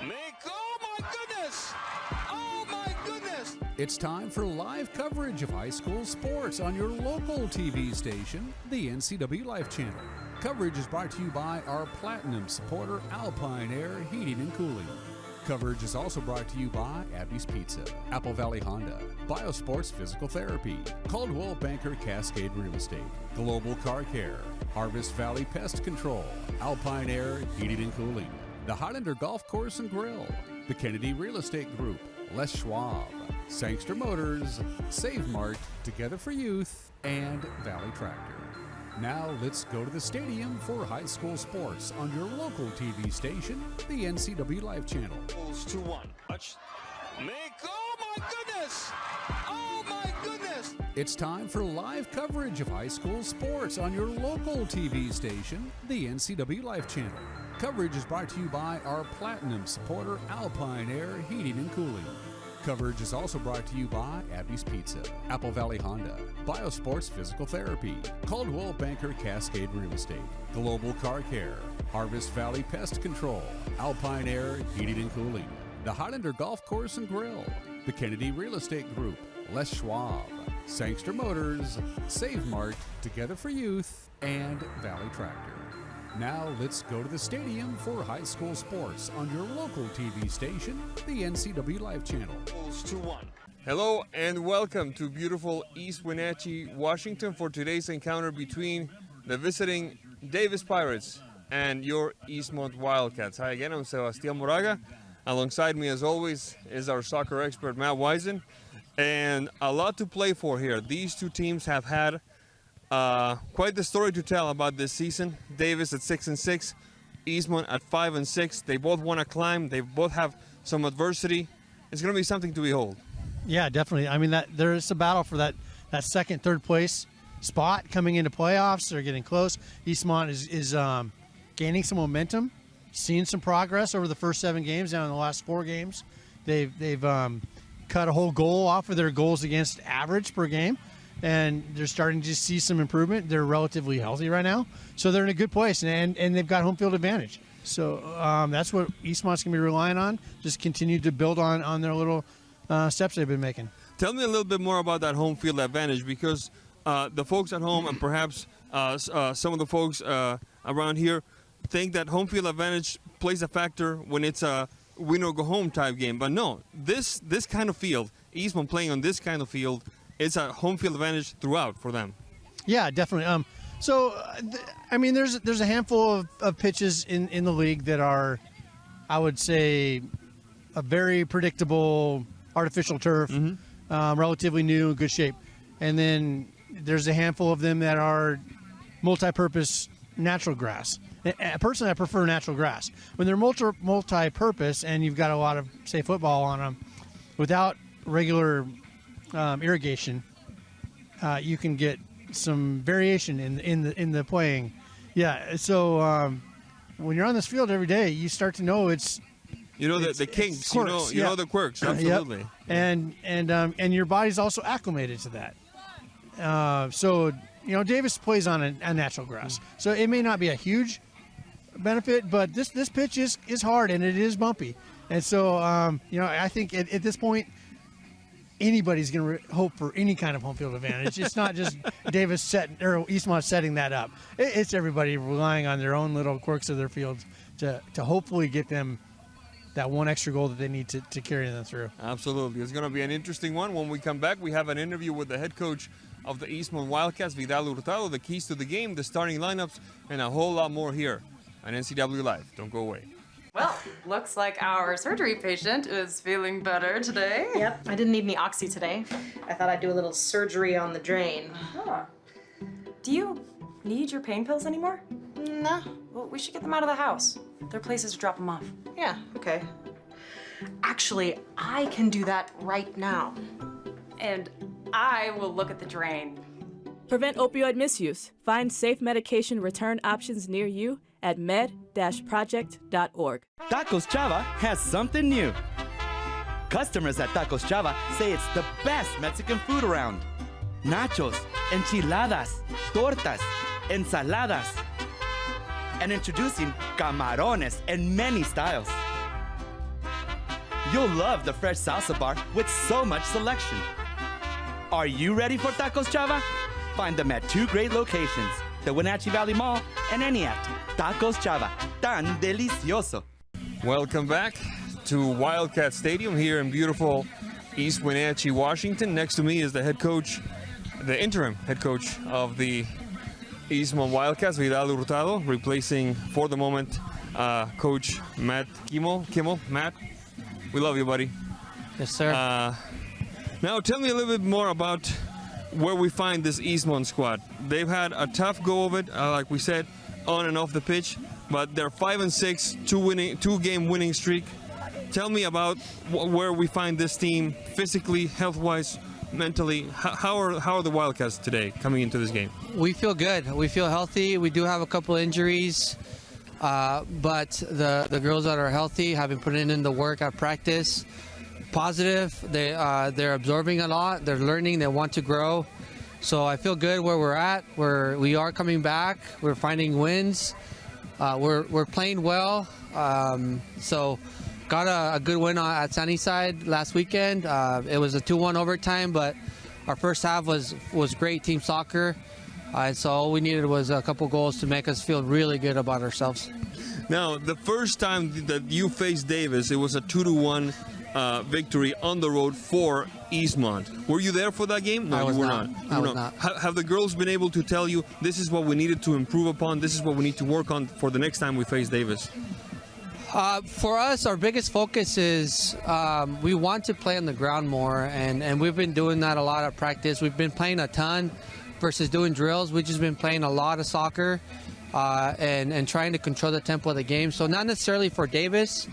Oh my goodness! Oh my goodness! It's time for live coverage of high school sports on your local TV station, the NCWLIFE Channel. Coverage is brought to you by our Platinum supporter, Alpine Air Heating and Cooling. Coverage is also brought to you by Abby's Pizza, Apple Valley Honda, Biosports Physical Therapy, Coldwell Banker Cascade Real Estate, Global Car Care, Harvest Valley Pest Control, Alpine Air Heating and Cooling, the Highlander Golf Course and Grill, the Kennedy Real Estate Group, Les Schwab, Sangster Motors, Save Mart, Together for Youth, and Valley Tractor. Now let's go to the stadium for high school sports on your local TV station, the NCWLIFE Channel. 2-1. Oh my goodness! Oh my goodness! It's time for live coverage of high school sports on your local TV station, the NCWLIFE Channel. Coverage is brought to you by our Platinum supporter, Alpine Air Heating and Cooling. Coverage is also brought to you by Abby's Pizza, Apple Valley Honda, Biosports Physical Therapy, Coldwell Banker Cascade Real Estate, Global Car Care, Harvest Valley Pest Control, Alpine Air Heating and Cooling, the Highlander Golf Course and Grill, the Kennedy Real Estate Group, Les Schwab, Sangster Motors, Save Mart, Together for Youth, and Valley Tractor. Now let's go to the stadium for high school sports on your local TV station, the NCWLIFE Channel. 2-1. Hello and welcome to beautiful East Wenatchee, Washington for today's encounter between the visiting Davis Pirates and your Eastmont Wildcats. Hi again, I'm Sebastian Moraga. Alongside me as always is our soccer expert Matt Wisen. And a lot to play for here. These two teams have had quite the story to tell about this season. Davis at 6-6, Eastmont at 5-6. They both want to climb. They both have some adversity. It's going to be something to behold. Yeah, definitely. I mean, there is a battle for that second, third place spot coming into playoffs. They're getting close. Eastmont is gaining some momentum, seeing some progress over the first 7 games. Now in the last 4 games, they've cut a whole goal off of their goals against average per game. And they're starting to see some improvement. They're relatively healthy right now. So they're in a good place, and they've got home field advantage. So that's what Eastmont's going to be relying on, just continue to build on their little steps they've been making. Tell me a little bit more about that home field advantage, because the folks at home and perhaps some of the folks around here think that home field advantage plays a factor when it's a win or go home type game. But no, this kind of field, Eastmont playing on this kind of field, it's a home field advantage throughout for them. Yeah, definitely. I mean, there's a handful of pitches in the league that are, I would say, a very predictable artificial turf, relatively new, in good shape. And then there's a handful of them that are multi-purpose natural grass. Personally, I prefer natural grass. When they're multi-purpose and you've got a lot of, say, football on them, without regular irrigation, you can get some variation in the playing. Yeah, so when you're on this field every day, you start to know it's the kinks, you know the quirks, absolutely. Yep. And your body's also acclimated to that. So Davis plays on a natural grass, so it may not be a huge benefit, but this pitch is hard and it is bumpy, and so I think at this point, anybody's going to hope for any kind of home field advantage. It's not just Davis or Eastmont setting that up. It's everybody relying on their own little quirks of their fields to hopefully get them that one extra goal that they need to carry them through. Absolutely. It's going to be an interesting one. When we come back, we have an interview with the head coach of the Eastmont Wildcats, Vidal Hurtado, the keys to the game, the starting lineups, and a whole lot more here on NCWLIFE. Don't go away. Well, looks like our surgery patient is feeling better today. Yep, I didn't need any oxy today. I thought I'd do a little surgery on the drain. Huh. Do you need your pain pills anymore? No. Well, we should get them out of the house. There are places to drop them off. Yeah, okay. Actually, I can do that right now. And I will look at the drain. Prevent opioid misuse. Find safe medication return options near you at med-project.org. Tacos Chava has something new. Customers at Tacos Chava say it's the best Mexican food around. Nachos, enchiladas, tortas, ensaladas. And introducing camarones in many styles. You'll love the fresh salsa bar with so much selection. Are you ready for Tacos Chava? Find them at 2 great locations, the Wenatchee Valley Mall and Eniac. Tacos Chava, tan delicioso. Welcome back to Wildcat Stadium here in beautiful East Wenatchee, Washington. Next to me is the head coach, the interim head coach of the Eastmont Wildcats, Vidal Hurtado, replacing for the moment Coach Matt Kimmel. Matt, we love you, buddy. Yes, sir. Now tell me a little bit more about where we find this Eastmont squad. They've had a tough go of it, like we said, on and off the pitch, but they're 5-6, 2-game winning streak. Tell me about where we find this team physically, health-wise, mentally. How are the Wildcats today coming into this game? We feel good. We feel healthy. We do have a couple injuries, but the girls that are healthy have been putting in the work at practice. Positive. They're absorbing a lot. They're learning. They want to grow. So I feel good where we're at. We are coming back. We're finding wins. We're playing well. So got a good win at Sunnyside last weekend. It was a 2-1 overtime, but our first half was great team soccer. So all we needed was a couple goals to make us feel really good about ourselves. Now, the first time that you faced Davis, it was a 2-1 victory on the road for Eastmont. Were you there for that game? No, you were not. I was not. Have the girls been able to tell you this is what we needed to improve upon, this is what we need to work on for the next time we face Davis? For us, our biggest focus is we want to play on the ground more, and we've been doing that a lot at practice. We've been playing a ton versus doing drills. We've just been playing a lot of soccer and trying to control the tempo of the game. So not necessarily for Davis,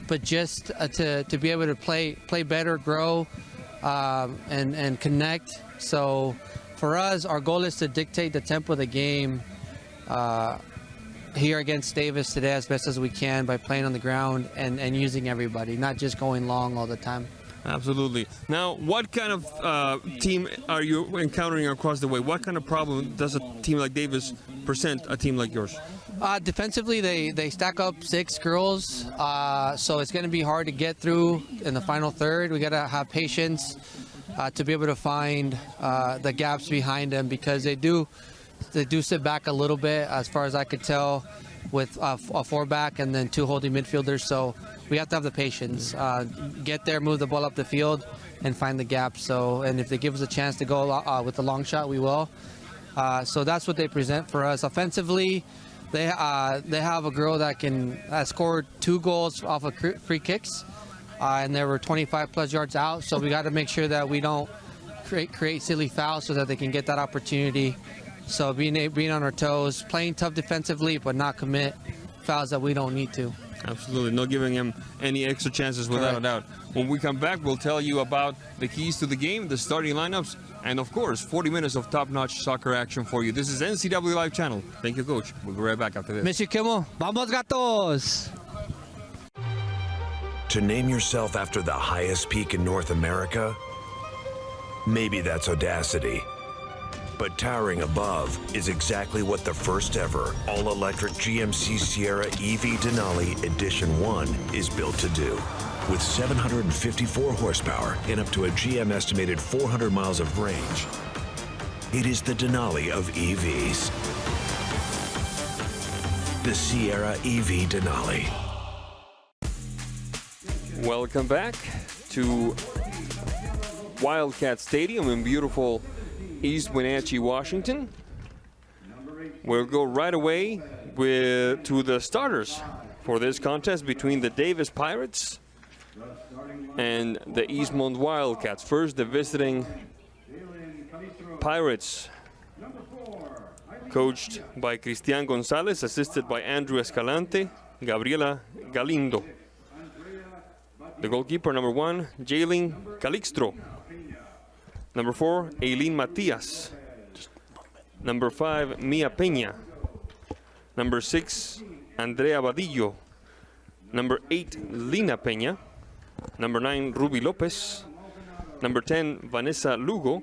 but just to be able to play better, grow, and connect. So for us, our goal is to dictate the tempo of the game here against Davis today as best as we can by playing on the ground and using everybody, not just going long all the time. Absolutely. Now, what kind of team are you encountering across the way? What kind of problem does a team like Davis present a team like yours? Defensively, they stack up 6 girls, so it's going to be hard to get through in the final third. We got to have patience to be able to find the gaps behind them, because they do sit back a little bit, as far as I could tell, with a 4-back and then 2 holding midfielders. So we have to have the patience, get there, move the ball up the field, and find the gaps. So, and if they give us a chance to go with the long shot, we will. So that's what they present for us. Offensively, they have a girl that scored 2 goals off of free kicks, and they were 25+ yards out. So we got to make sure that we don't create silly fouls so that they can get that opportunity. So being on our toes, playing tough defensively, but not commit fouls that we don't need to. Absolutely, not giving him any extra chances without a doubt. When we come back, we'll tell you about the keys to the game, the starting lineups, and of course, 40 minutes of top-notch soccer action for you. This is NCWLIFE Channel. Thank you, Coach. We'll be right back after this. Mr. Kimmel, vamos gatos! To name yourself after the highest peak in North America? Maybe that's audacity. But towering above is exactly what the first ever all-electric GMC Sierra EV Denali Edition 1 is built to do. With 754 horsepower and up to a GM estimated 400 miles of range, it is the Denali of EVs. The Sierra EV Denali. Welcome back to Wildcat Stadium in beautiful East Wenatchee, Washington. We'll go right away to the starters for this contest between the Davis Pirates and the Eastmont Wildcats. First, the visiting Pirates, coached by Cristian Gonzalez, assisted by Andrew Escalante, Gabriela Galindo. The goalkeeper, number 1, Jaylin Calixtro. Number 4, Eileen Matias. Number 5, Mia Peña. Number 6, Andrea Badillo. Number 8, Lina Peña. Number 9, Ruby Lopez. Number 10, Vanessa Lugo.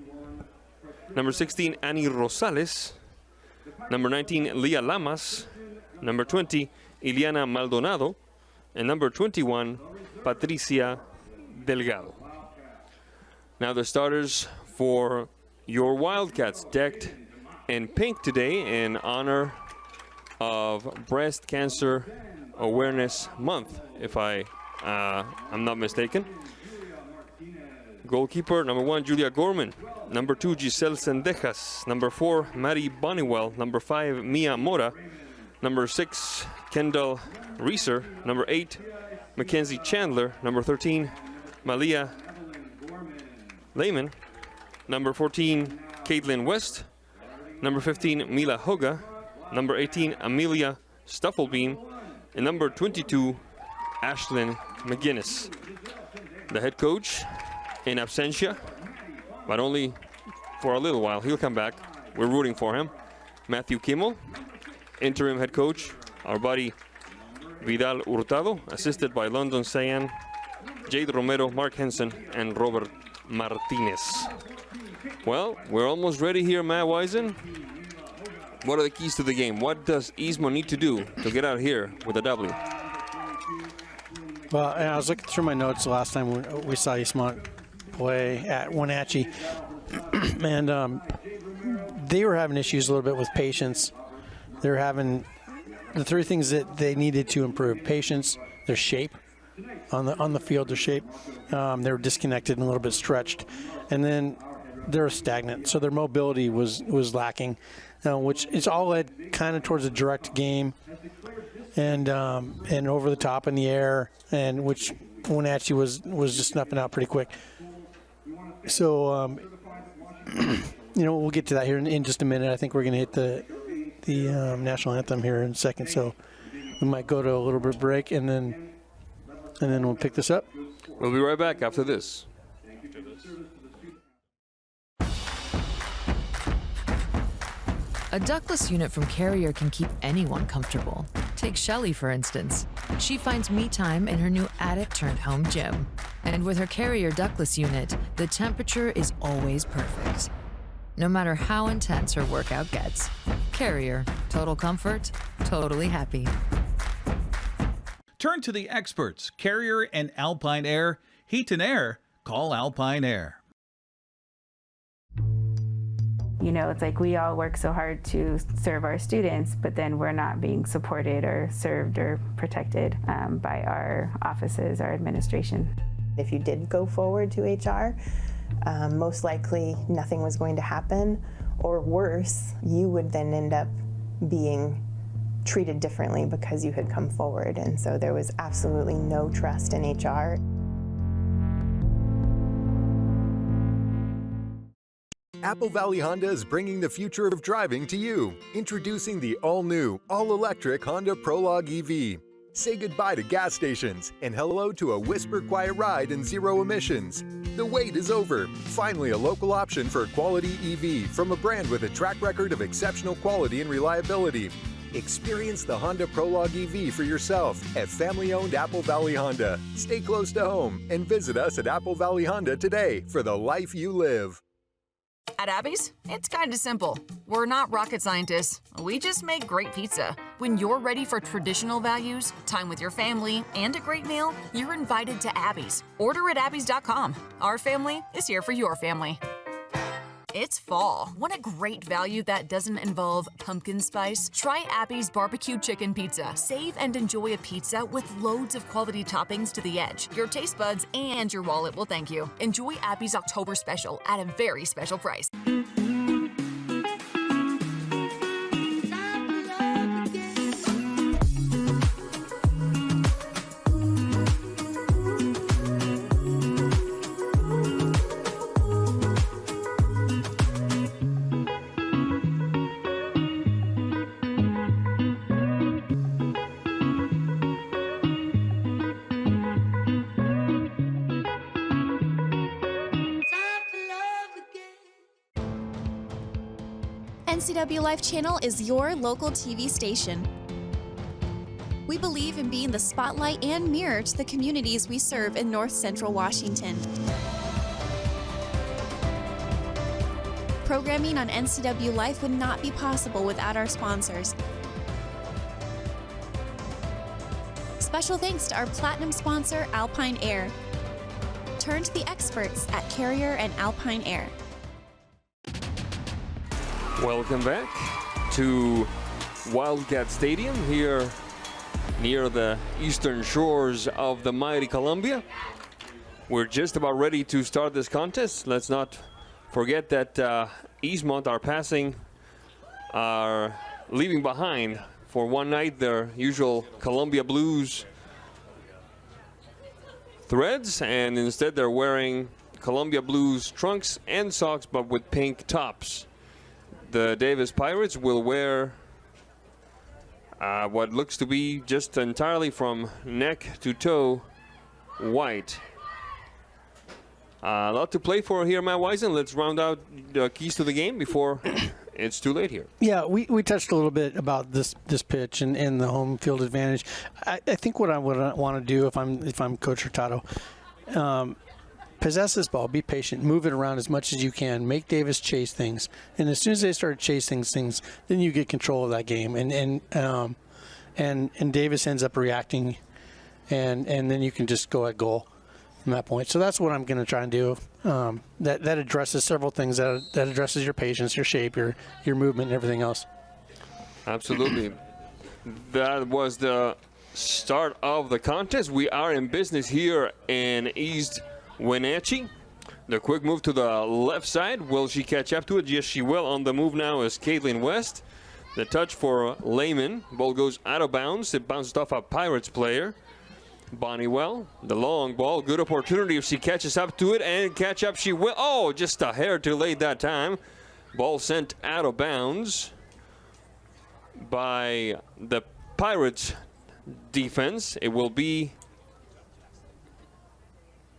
Number 16, Annie Rosales. Number 19, Leah Lamas. Number 20, Iliana Maldonado. And number 21, Patricia Delgado. Now the starters for your Wildcats, decked in pink today in honor of Breast Cancer Awareness Month, if I'm not mistaken. Goalkeeper, number 1, Julia Gorman. Number 2, Giselle Sendejas. Number 4, Maddie Bonnewell. Number 5, Mia Mora. Number 6, Kendall Reeser. Number 8, Mackenzie Chandler. Number 13, Malia Lehman. Number 14, Caitlin West. Number 15, Mila Hoga. Number 18, Amelia Stuffelbein. And number 22, Ashlyn McGuinness. The head coach in absentia, but only for a little while. He'll come back. We're rooting for him. Matthew Kimmel, interim head coach. Our buddy Vidal Hurtado, assisted by London Sayan, Jade Romero, Mark Henson, and Robert Martinez. Well, we're almost ready here, Matt Wisen. What are the keys to the game? What does Eastmont need to do to get out here with a W? Well, I was looking through my notes the last time we saw Eastmont play at Wenatchee, and they were having issues a little bit with patience. They were having the three things that they needed to improve: patience, their shape on the field, their shape. They were disconnected and a little bit stretched, and then they were stagnant. So their mobility was lacking, which it's all led kind of towards a direct game and over the top in the air, and which Wenatchee was just snuffing out pretty quick. So, we'll get to that here in just a minute. I think we're going to hit the national anthem here in a second. So we might go to a little bit of break, and then we'll pick this up. We'll be right back after this. A ductless unit from Carrier can keep anyone comfortable. Take Shelly, for instance. She finds me time in her new attic-turned-home gym. And with her Carrier ductless unit, the temperature is always perfect. No matter how intense her workout gets. Carrier. Total comfort, totally happy. Turn to the experts, Carrier and Alpine Air. Heat and air, call Alpine Air. It's like we all work so hard to serve our students, but then we're not being supported or served or protected by our offices, our administration. If you did go forward to HR, most likely nothing was going to happen, or worse, you would then end up being treated differently because you had come forward. And so there was absolutely no trust in HR. Apple Valley Honda is bringing the future of driving to you. Introducing the all-new, all-electric Honda Prologue EV. Say goodbye to gas stations and hello to a whisper-quiet ride and zero emissions. The wait is over. Finally, a local option for a quality EV from a brand with a track record of exceptional quality and reliability. Experience the Honda Prologue EV for yourself at family-owned Apple Valley Honda. Stay close to home and visit us at Apple Valley Honda today for the life you live. At Abby's, it's kind of simple. We're not rocket scientists. We just make great pizza. When you're ready for traditional values, time with your family, and a great meal, you're invited to Abby's. Order at abbys.com. Our family is here for your family. It's fall. Want a great value that doesn't involve pumpkin spice? Try Abby's Barbecue Chicken Pizza. Save and enjoy a pizza with loads of quality toppings to the edge. Your taste buds and your wallet will thank you. Enjoy Abby's October special at a very special price. NCWLIFE Channel is your local TV station. We believe in being the spotlight and mirror to the communities we serve in North Central Washington. Programming on NCWLIFE would not be possible without our sponsors. Special thanks to our platinum sponsor, Alpine Air. Turn to the experts at Carrier and Alpine Air. Welcome back to Wildcat Stadium here near the eastern shores of the mighty Columbia. We're just about ready to start this contest. Let's not forget that Eastmont are leaving behind for one night their usual Columbia Blues threads, and instead they're wearing Columbia Blues trunks and socks, but with pink tops. The Davis Pirates will wear what looks to be just entirely from neck to toe white. A lot to play for here, Matt Wisen. Let's round out the keys to the game before it's too late here. Yeah, we touched a little bit about this pitch and the home field advantage. I think what I would want to do if I'm Coach Hurtado, possess this ball, be patient, move it around as much as you can, make Davis chase things, and as soon as they start chasing things, then you get control of that game, and Davis ends up reacting, and then you can just go at goal from that point. So that's what I'm going to try and do. That addresses several things. That addresses your patience, your shape, your movement, and everything else. Absolutely. That was the start of the contest. We are in business here in East Wenatchee. The quick move to the left side. Will she catch up to it? Yes, she will. On the move now is Caitlin West. The touch for Lehman. Ball goes out of bounds. It bounced off a Pirates player. Bonniwell, the long ball. Good opportunity if she catches up to it, and catch up she will. Oh, just a hair too late that time. Ball sent out of bounds by the Pirates defense. It will be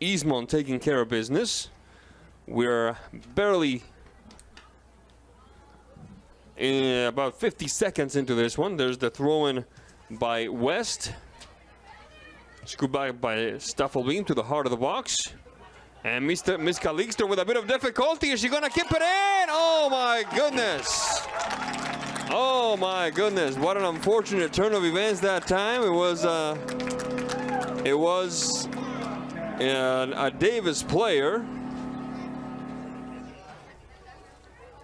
Eastmont taking care of business. We're barely about 50 seconds into this one. There's the throw-in by West. Scooped back by Stuffelbeam to the heart of the box. And Miss Calixto with a bit of difficulty. Is she going to keep it in? Oh, my goodness. Oh, my goodness. What an unfortunate turn of events that time. It was a Davis player.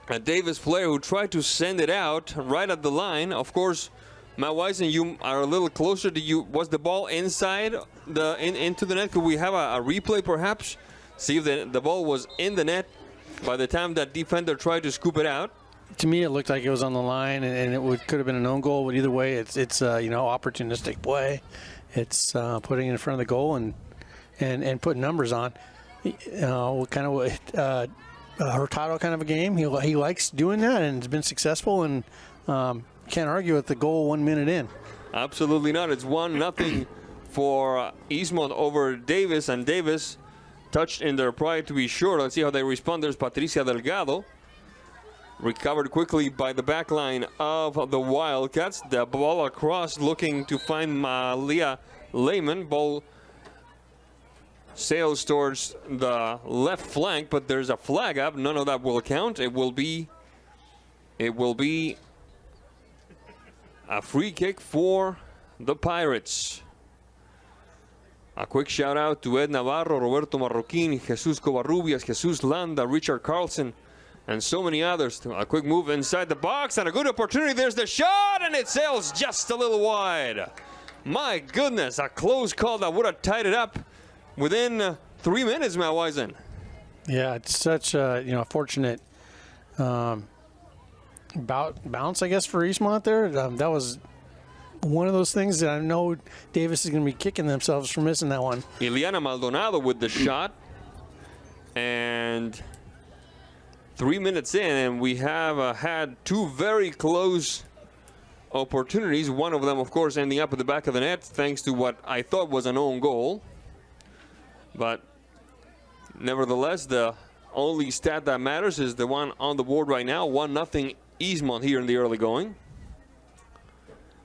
A Davis player who tried to send it out right at the line. Of course, Matt Wisen, you are a little closer to you. Was the ball inside into the net? Could we have a replay perhaps? See if the ball was in the net by the time that defender tried to scoop it out. To me, it looked like it was on the line, and it could have been an own goal. But either way, it's opportunistic play. It's putting it in front of the goal and putting numbers on. Kind of Hurtado kind of a game. He likes doing that, and it's been successful. And can't argue with the goal 1 minute in. Absolutely not. It's 1-0 for Eastmont over Davis, and Davis touched in their pride to be sure. Let's see how they respond. There's Patricia Delgado. Recovered quickly by the back line of the Wildcats. The ball across looking to find Malia Lehman. Ball sails towards the left flank, but there's a flag up. None of that will count. It will be a free kick for the Pirates. A quick shout out to Ed Navarro, Roberto Marroquín, Jesus Covarrubias, Jesus Landa, Richard Carlson, and so many others. A quick move inside the box and a good opportunity. There's the shot, and it sails just a little wide. My goodness, a close call that would have tied it up within 3 minutes, Matt Wisen. Yeah, it's such a fortunate bounce, I guess, for Eastmont there. That was one of those things that I know Davis is going to be kicking themselves for missing that one. Ileana Maldonado with the shot. And 3 minutes in, and we have had two very close opportunities. One of them, of course, ending up at the back of the net thanks to what I thought was an own goal. But nevertheless, the only stat that matters is the one on the board right now. 1-0 Eastmont here in the early going.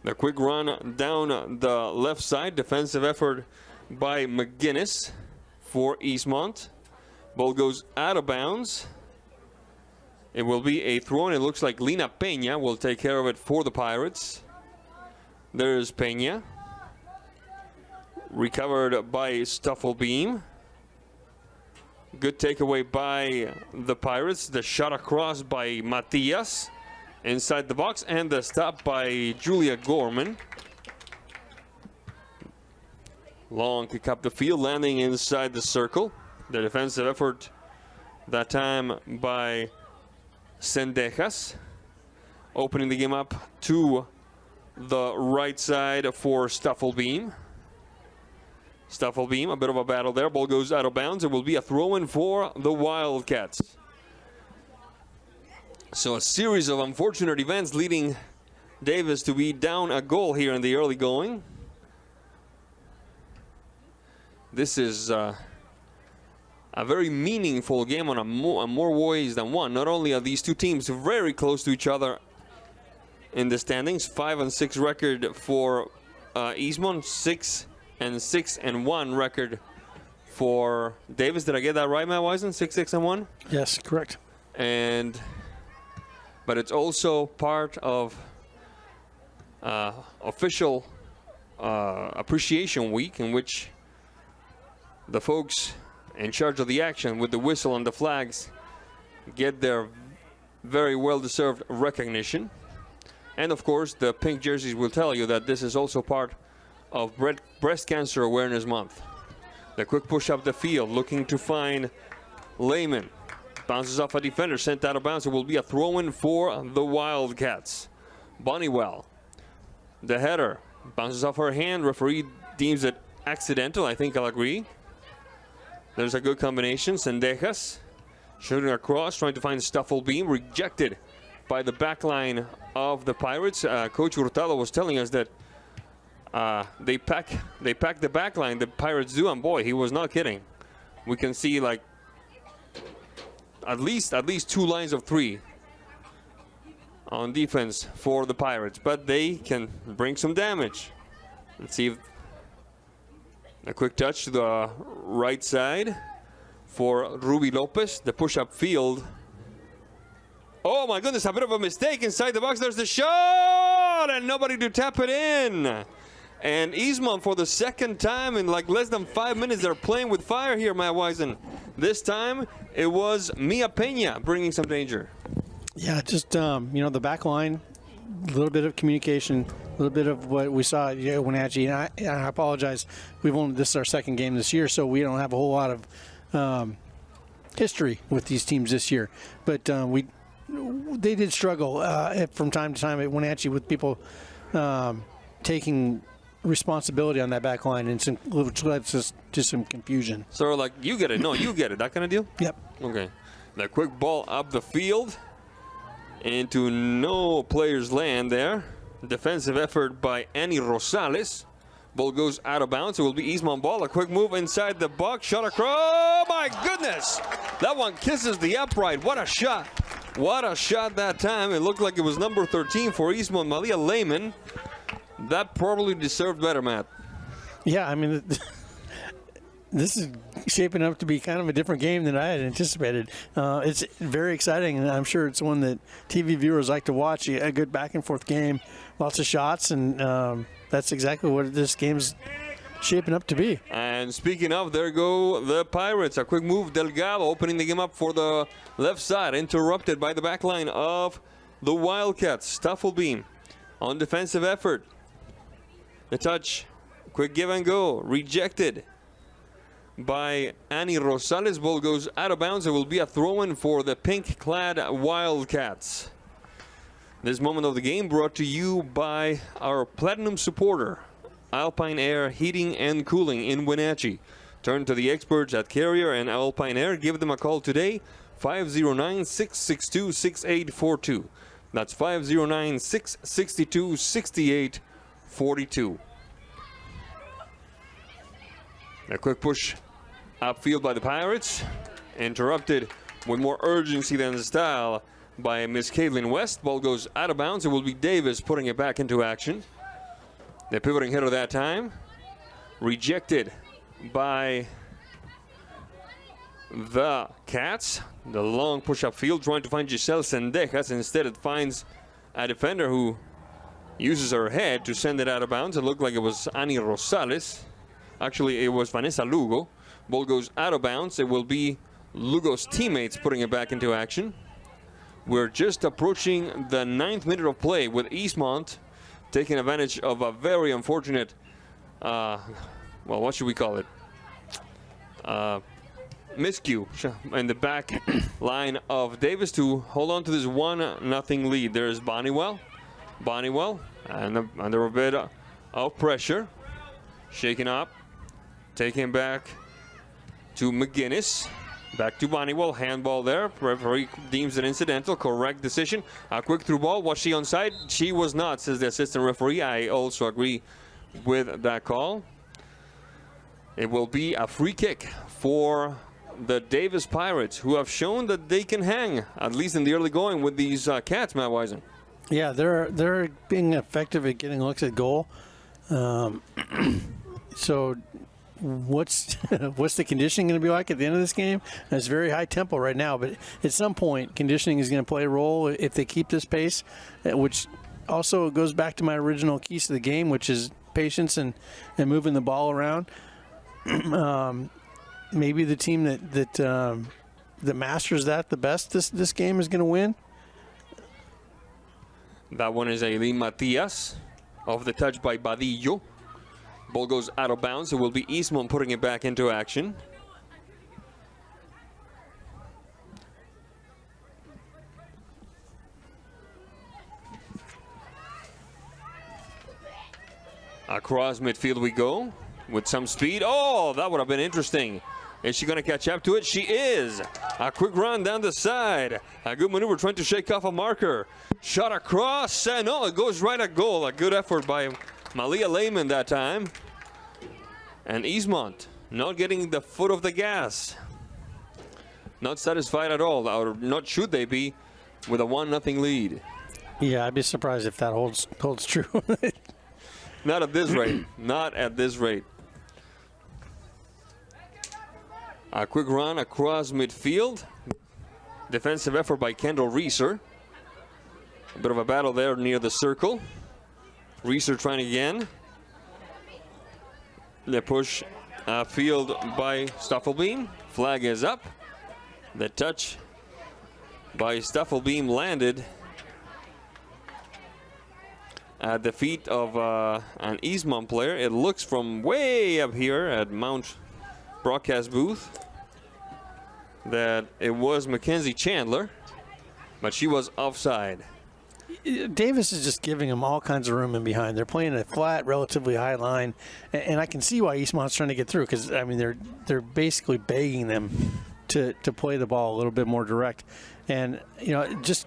The quick run down the left side. Defensive effort by McGinnis for Eastmont. Ball goes out of bounds. It will be a throw, and it looks like Lina Peña will take care of it for the Pirates. There's Peña. Recovered by Stuffelbeam. Good takeaway by the Pirates. The shot across by Matias inside the box, and the stop by Julia Gorman. Long kick up the field, landing inside the circle. The defensive effort that time by Sendejas. Opening the game up to the right side for Stuffelbeam. Stuffelbeam, a bit of a battle there. Ball goes out of bounds. It will be a throw-in for the Wildcats. So a series of unfortunate events leading Davis to be down a goal here in the early going. This is a very meaningful game on more ways than one. Not only are these two teams very close to each other in the standings, 5-6 record for Eastmont, 6-6-1 record for Davis. Did I get that right, Matt Wisen? 6-6-1? Yes, correct. But it's also part of official appreciation week, in which the folks in charge of the action with the whistle and the flags get their very well-deserved recognition. And of course, the pink jerseys will tell you that this is also part of Breast Cancer Awareness Month. The quick push up the field, looking to find Lehman. Bounces off a defender, sent out of bounds. It will be a throw-in for the Wildcats. Bonniwell, the header, bounces off her hand. Referee deems it accidental. I think I'll agree. There's a good combination. Sendejas shooting across, trying to find Stuffelbeam, rejected by the back line of the Pirates. Coach Hurtado was telling us that they pack the back line, the Pirates do, and boy, he was not kidding. We can see like at least 2 lines of 3 on defense for the Pirates, but they can bring some damage. Let's see if a quick touch to the right side for Ruby Lopez. The push-up field. Oh my goodness, a bit of a mistake inside the box. There's the shot, and nobody to tap it in. And Eastmont, for the second time in like less than 5 minutes, they're playing with fire here, Matt Wisen. This time, it was Mia Peña bringing some danger. Yeah, just, you know, the back line, a little bit of communication, a little bit of what we saw at Wenatchee. And I apologize. This is our second game this year, so we don't have a whole lot of history with these teams this year. But they did struggle from time to time at Wenatchee with people taking responsibility on that back line, and which led to some confusion. So like, you get it, no, you get it, that kind of deal? Yep. Okay. The quick ball up the field into no player's land there. Defensive effort by Annie Rosales. Ball goes out of bounds. It will be Eastmont ball. A quick move inside the box. Shot across. Oh my goodness! That one kisses the upright. What a shot! What a shot that time. It looked like it was number 13 for Eastmont, Malia Lehman. That probably deserved better, Matt. Yeah, I mean, this is shaping up to be kind of a different game than I had anticipated. It's very exciting, and I'm sure it's one that TV viewers like to watch. A good back-and-forth game, lots of shots, and that's exactly what this game's shaping up to be. And speaking of, there go the Pirates. A quick move, Delgado opening the game up for the left side, interrupted by the back line of the Wildcats. Stuffelbeam on defensive effort. The touch, quick give and go, rejected by Annie Rosales. Ball goes out of bounds. It will be a throw-in for the pink-clad Wildcats. This moment of the game brought to you by our platinum supporter, Alpine Air Heating and Cooling in Wenatchee. Turn to the experts at Carrier and Alpine Air. Give them a call today, 509-662-6842. That's 509-662-6842. A quick push upfield by the Pirates, interrupted with more urgency than style by Miss Caitlin West. Ball goes out of bounds. It will be Davis putting it back into action. The pivoting hitter that time, rejected by the Cats. The long push upfield, trying to find Giselle Sendejas. Instead, it finds a defender who uses her head to send it out of bounds. It looked like it was Annie Rosales. Actually, it was Vanessa Lugo. Ball goes out of bounds. It will be Lugo's teammates putting it back into action. We're just approaching the 9th minute of play with Eastmont taking advantage of a very unfortunate, well, what should we call it? Miscue in the back line of Davis to hold on to this 1-0 lead. There's Bonnewell. And under a bit of pressure. Shaken up. Taken back to McGinnis. Back to Bonnewell. Handball there. Referee deems it incidental. Correct decision. A quick through ball. Was she onside? She was not, says the assistant referee. I also agree with that call. It will be a free kick for the Davis Pirates, who have shown that they can hang, at least in the early going, with these Cats, Matt Wisen. Yeah, they're being effective at getting looks at goal. So what's the conditioning going to be like at the end of this game? It's very high tempo right now, but at some point, conditioning is going to play a role if they keep this pace, which also goes back to my original keys to the game, which is patience and moving the ball around. Maybe the team that masters that the best this game is going to win. That one is Eileen Matias off the touch by Badillo. Ball goes out of bounds. It will be Eastmont putting it back into action. Across midfield we go with some speed. Oh, that would have been interesting. Is she going to catch up to it? She is. A quick run down the side. A good maneuver trying to shake off a marker. Shot across, and oh, it goes right at goal. A good effort by Malia Lehman that time. And Eastmont not getting the foot of the gas. Not satisfied at all, or not should they be, with a 1-0 lead. Yeah, I'd be surprised if that holds true. Not at this rate. Not at this rate. A quick run across midfield. Defensive effort by Kendall Reeser. A bit of a battle there near the circle. Reeser trying again. The push field by Stuffelbeam. Flag is up. The touch by Stuffelbeam landed at the feet of an Eastmont player. It looks from way up here at Mount broadcast booth that it was Mackenzie Chandler, but she was offside. Davis is just giving them all kinds of room in behind. They're playing a flat, relatively high line, and I can see why Eastmont's trying to get through, because I mean they're basically begging them to play the ball a little bit more direct, and you know, just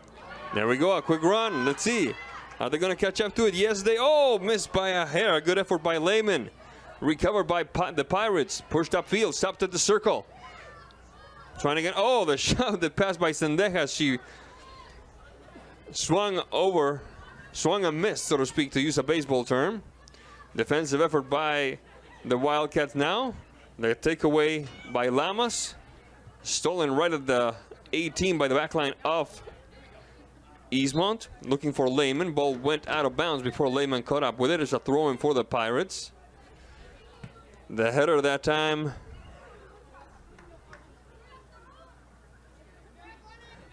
there we go, a quick run. Let's see, are they going to catch up to it? Yes, they. Oh, missed by a hair. A good effort by Lehman. Recovered by the Pirates. Pushed upfield. Stopped at the circle. Trying again. Oh, the shot that passed by Sendejas. She swung and missed, so to speak, to use a baseball term. Defensive effort by the Wildcats now. The takeaway by Lamas. Stolen right at the 18 by the backline of Eastmont. Looking for Lehman. Ball went out of bounds before Lehman caught up with it. It's a throw-in for the Pirates. The header that time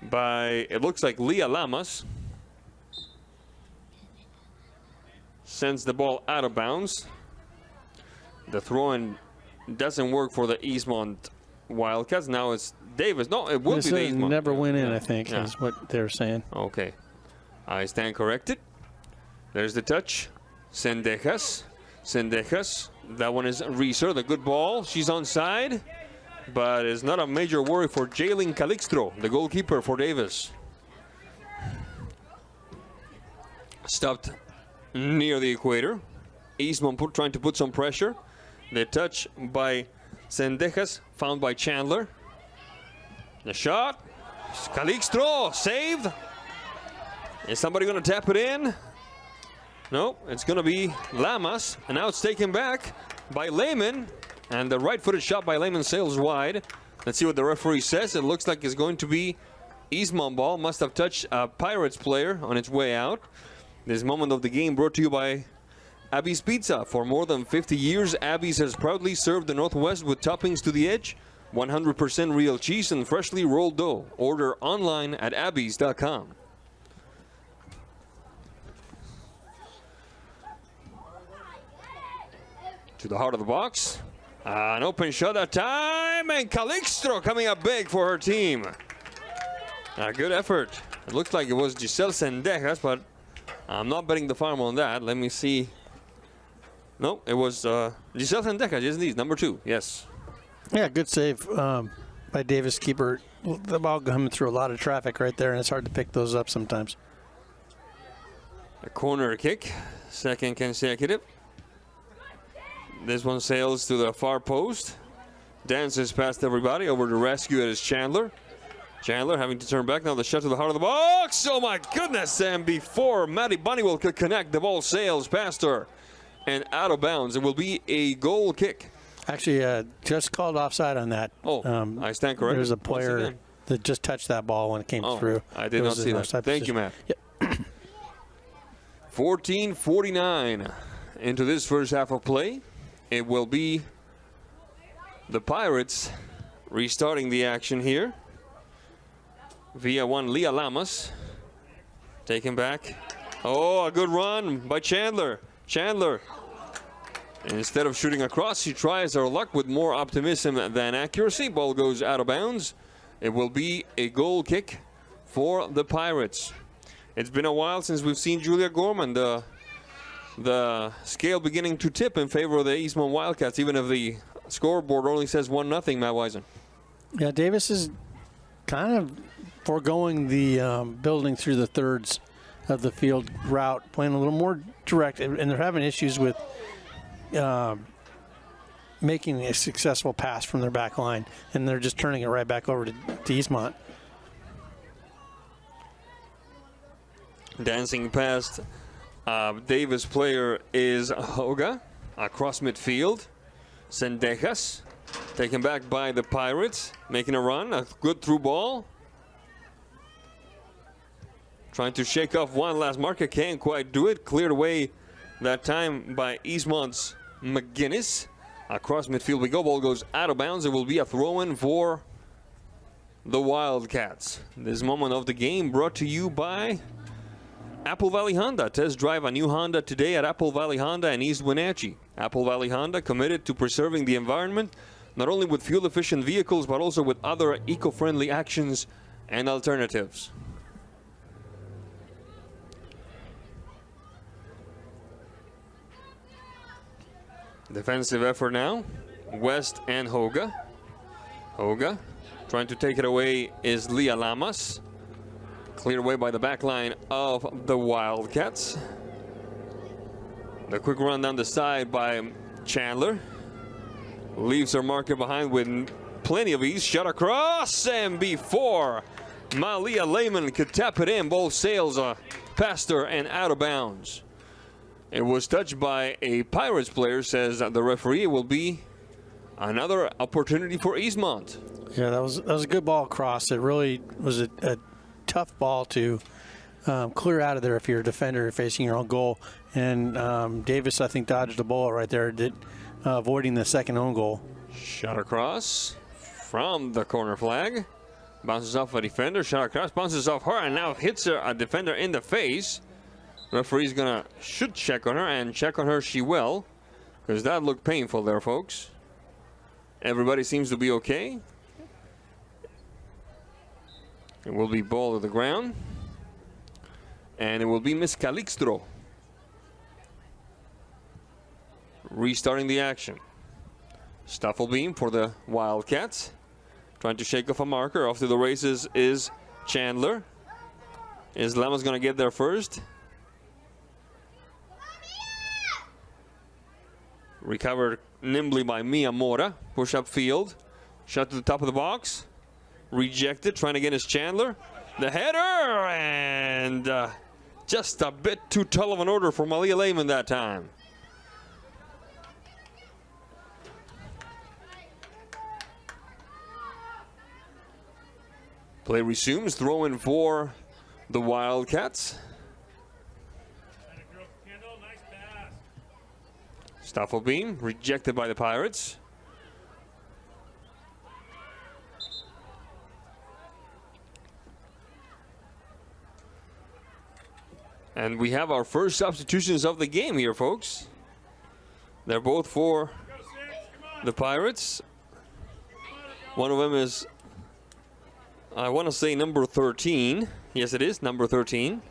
by, it looks like Leah Lamas. Sends the ball out of bounds. The throw-in doesn't work for the Eastmont Wildcats. Now it's Davis. No, it will be the Eastmont. Never went in, I think, is what they're saying. Okay. I stand corrected. There's the touch. Sendejas. That one is Reeser. The good ball. She's onside. But it's not a major worry for Jalen Calixtro, the goalkeeper for Davis. Stopped near the equator. Eastmont trying to put some pressure. The touch by Sendejas, found by Chandler. The shot. Calixtro saved. Is somebody going to tap it in? No, it's going to be Lamas. And now it's taken back by Lehman. And the right-footed shot by Lehman sails wide. Let's see what the referee says. It looks like it's going to be Eastmont ball. Must have touched a Pirates player on its way out. This moment of the game brought to you by Abby's Pizza. For more than 50 years, Abby's has proudly served the Northwest with toppings to the edge, 100% real cheese and freshly rolled dough. Order online at abbeys.com. To the heart of the box. An open shot that time, and Calixto coming up big for her team. A good effort. It looks like it was Giselle Sendejas, but I'm not betting the farm on that. Let me see. No, it was Giselle Sendejas, yes indeed, number 2, yes. Yeah, good save by Davis. Keeper. The ball coming through a lot of traffic right there, and it's hard to pick those up sometimes. A corner kick, second consecutive. This one sails to the far post. Dances past everybody. Over to rescue it is Chandler. Chandler having to turn back. Now the shot to the heart of the box. Oh my goodness. And before Maddie Bunnywill could connect, the ball sails past her and out of bounds. It will be a goal kick. Actually, just called offside on that. Oh, I stand corrected. There's a player that just touched that ball when it came through. I did not see that. Thank you, Matt. Yep. 14:49 into this first half of play. It will be the Pirates restarting the action here. Via one, Leah Lamas. Taken back. Oh, a good run by Chandler. Chandler. Instead of shooting across, she tries her luck with more optimism than accuracy. Ball goes out of bounds. It will be a goal kick for the Pirates. It's been a while since we've seen Julia Gorman. The scale beginning to tip in favor of the Eastmont Wildcats, even if the scoreboard only says 1-0, Matt Wisen. Yeah, Davis is kind of foregoing the building through the thirds of the field route, playing a little more direct, and they're having issues with making a successful pass from their back line, and they're just turning it right back over to Eastmont. Dancing past Davis player is Hoga across midfield. Sendejas taken back by the Pirates, making a run, a good through ball. Trying to shake off one last marker, can't quite do it. Cleared away that time by Eastmont's McGinnis. Across midfield we go, ball goes out of bounds. It will be a throw-in for the Wildcats. This moment of the game brought to you by Apple Valley Honda. Test drive a new Honda today at Apple Valley Honda in East Wenatchee. Apple Valley Honda committed to preserving the environment, not only with fuel-efficient vehicles, but also with other eco-friendly actions and alternatives. Defensive effort now. West and Hoga. Hoga trying to take it away is Leah Lamas. Cleared away by the back line of the Wildcats. The quick run down the side by Chandler. Leaves her marker behind with plenty of ease. Shot across, and before Malia Lehman could tap it in, ball sails past her and out of bounds. It was touched by a Pirates player, says the referee. It will be another opportunity for Eastmont. Yeah, that was a good ball across. It really was a tough ball to clear out of there if you're a defender facing your own goal. And Davis, I think, dodged the ball right there, avoiding the second own goal. Shot across from the corner flag. Bounces off a defender. Shot across, bounces off her, and now hits a defender in the face. Referee's should check on her, and check on her she will, because that looked painful there, folks. Everybody seems to be okay. It will be ball to the ground, and it will be Miss Calixto restarting the action. Stufflebeam for the Wildcats, trying to shake off a marker. Off to the races is Chandler. Is Lamas going to get there first? Recovered nimbly by Mia Mora. Push up field. Shot to the top of the box. Rejected. Trying to get his Chandler. The header. And just a bit too tall of an order for Malia Lehman that time. Play resumes. Throw in for the Wildcats. Stufflebeam rejected by the Pirates. And we have our first substitutions of the game here, folks. They're both for the Pirates. One of them is, I want to say, number 13. Yes, it is, number 13.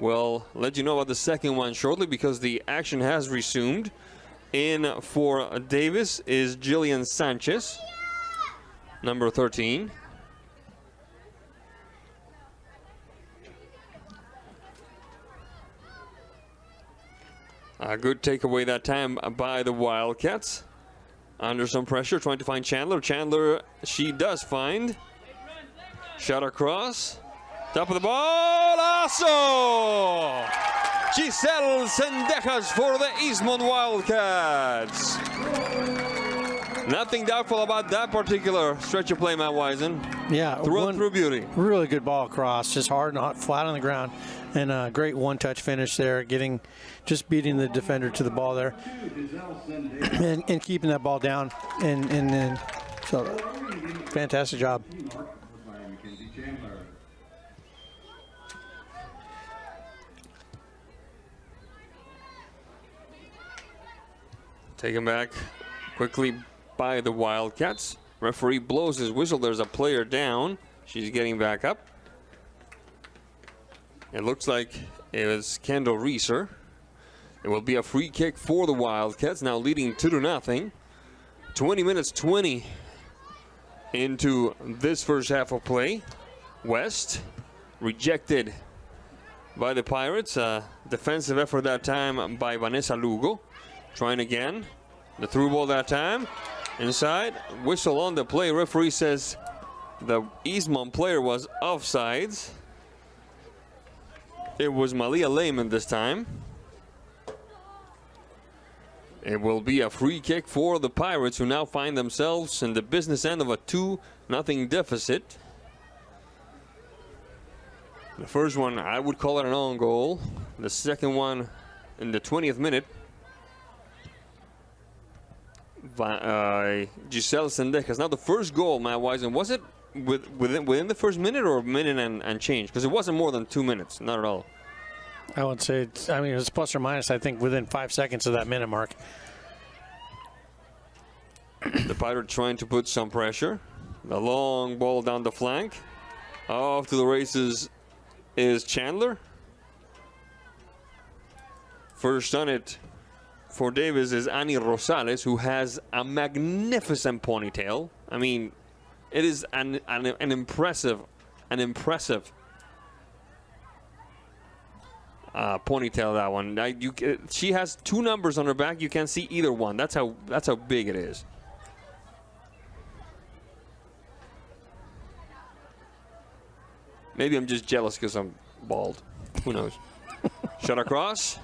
We'll let you know about the second one shortly because the action has resumed. In for Davis is Jillian Sanchez, number 13. A good takeaway that time by the Wildcats. Under some pressure, trying to find Chandler. Chandler, she does find. Shot across. Top of the ball. Also, Giselle Sendejas for the Eastmont Wildcats. Nothing doubtful about that particular stretch of play, Matt Wisen. Yeah, through beauty. Really good ball across, just hard and flat on the ground, and a great one-touch finish there, just beating the defender to the ball there, and keeping that ball down, and so fantastic job. Taken back quickly by the Wildcats. Referee blows his whistle. There's a player down. She's getting back up. It looks like it was Kendall Reeser. It will be a free kick for the Wildcats, now leading 2-0. 20 minutes 20 into this first half of play. West rejected by the Pirates. Defensive effort that time by Vanessa Lugo. Trying again. The through ball that time. Inside. Whistle on the play. Referee says the Eastmont player was offsides. It was Malia Lehman this time. It will be a free kick for the Pirates, who now find themselves in the business end of a 2-0 deficit. The first one, I would call it an own goal. The second one in the 20th minute. Giselle Sendejas. Now the first goal, Matt Wisen, was it within the first minute or a minute and change? Because it wasn't more than 2 minutes, not at all. I would say, it was plus or minus, I think, within 5 seconds of that minute mark. The Pirates trying to put some pressure. The long ball down the flank. Off to the races is Chandler. First on it for Davis is Annie Rosales, who has a magnificent ponytail. I mean, it is an impressive ponytail, that one. She has 2 numbers on her back. You can't see either one. That's how big it is. Maybe I'm just jealous because I'm bald. Who knows? Shot across.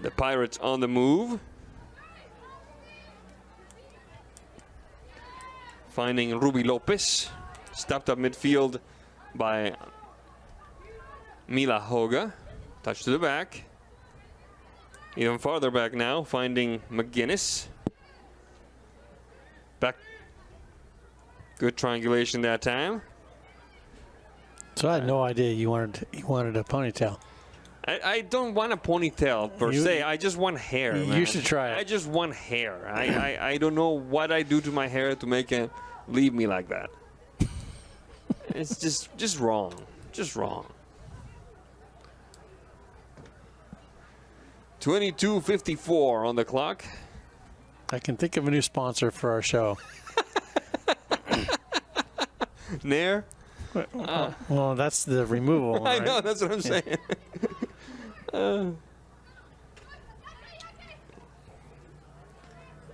The Pirates on the move. Finding Ruby Lopez. Stopped up midfield by Mila Hoga. Touch to the back. Even farther back now, finding McGinnis. Back. Good triangulation that time. So I had no idea you wanted a ponytail. I don't want a ponytail per se. I just want hair. You man. should try it. I just want hair. I don't know what I do to my hair to make it leave me like that. It's just wrong. Just wrong. 22:54 on the clock. I can think of a new sponsor for our show. Nair? Well, that's the removal one, I right? know, that's what I'm saying.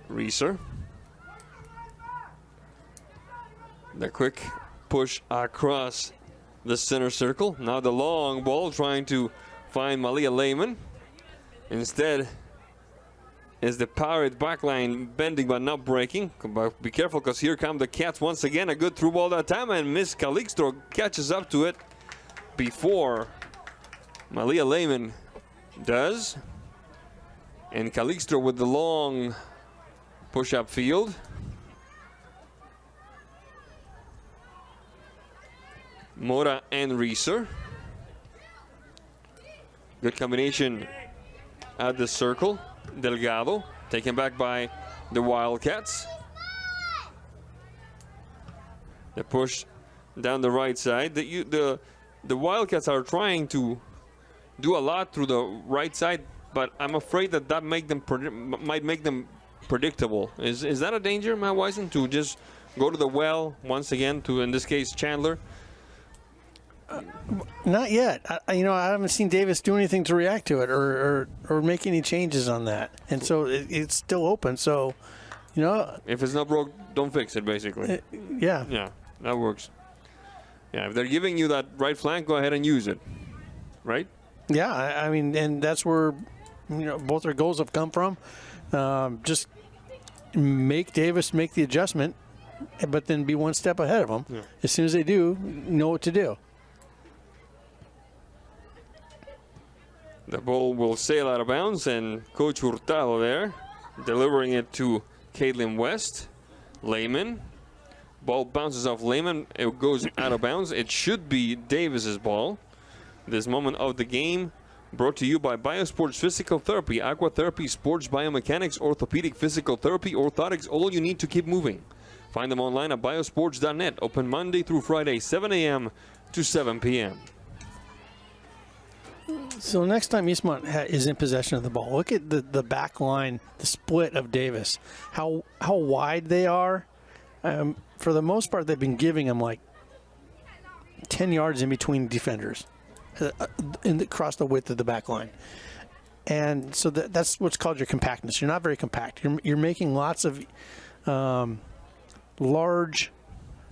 Reeser. The quick push across the center circle. Now the long ball trying to find Malia Lehman. Instead is the Pirate backline bending but not breaking. But be careful, because here come the Cats once again. A good through ball that time, and Miss Calixto catches up to it before Malia Lehman does. And Calixto with the long push-up field. Mora and Reeser. Good combination at the circle. Delgado taken back by the Wildcats. The push down the right side. The Wildcats are trying to do a lot through the right side, but I'm afraid that might make them predictable. Is that a danger, Matt Wisen, to just go to the well once again to, in this case, Chandler? Not yet. I haven't seen Davis do anything to react to it or make any changes on that, and so it's still open. So, if it's not broke, don't fix it. Basically. Yeah. Yeah, that works. Yeah, if they're giving you that right flank, go ahead and use it. Right? Yeah, I mean, and that's where both their goals have come from. Just make Davis make the adjustment, but then be one step ahead of them. Yeah. As soon as they do, know what to do. The ball will sail out of bounds, and Coach Hurtado there, delivering it to Caitlin West. Lehman. Ball bounces off Lehman. It goes out of bounds. It should be Davis's ball. This moment of the game brought to you by Biosports Physical Therapy, Aqua Therapy, Sports Biomechanics, Orthopedic Physical Therapy, Orthotics, all you need to keep moving. Find them online at biosports.net. Open Monday through Friday, 7 a.m. to 7 p.m. So next time Eastmont is in possession of the ball, look at the back line, the split of Davis, how wide they are. For the most part, they've been giving them like 10 yards in between defenders across the width of the back line. And so that's what's called your compactness. You're not very compact. You're making lots of large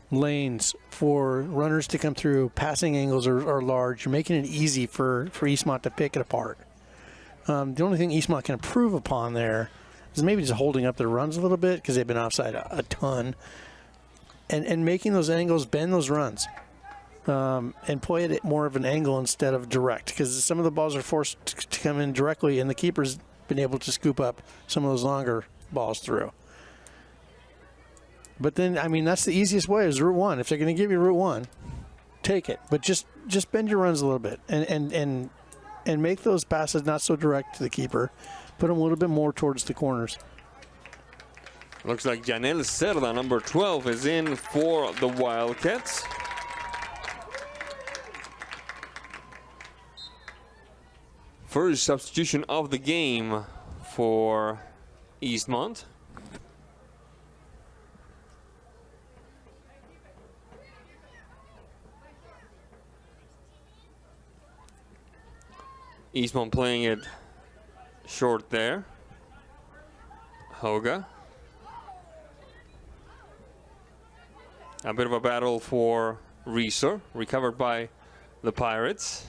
lanes for runners to come through. Passing angles are large. You're making it easy for Eastmont to pick it apart. The only thing Eastmont can improve upon there is maybe just holding up their runs a little bit, because they've been offside a ton, and making those angles bend those runs, and play it at more of an angle instead of direct, because some of the balls are forced to come in directly, and the keeper's been able to scoop up some of those longer balls through. But then, I mean, that's the easiest way, is Route 1. If they're going to give you Route 1, take it. But just bend your runs a little bit and make those passes not so direct to the keeper. Put them a little bit more towards the corners. Looks like Janelle Cerda, number 12, is in for the Wildcats. First substitution of the game for Eastmont. Eastmont playing it short there. Hoga. A bit of a battle for Reeser, recovered by the Pirates.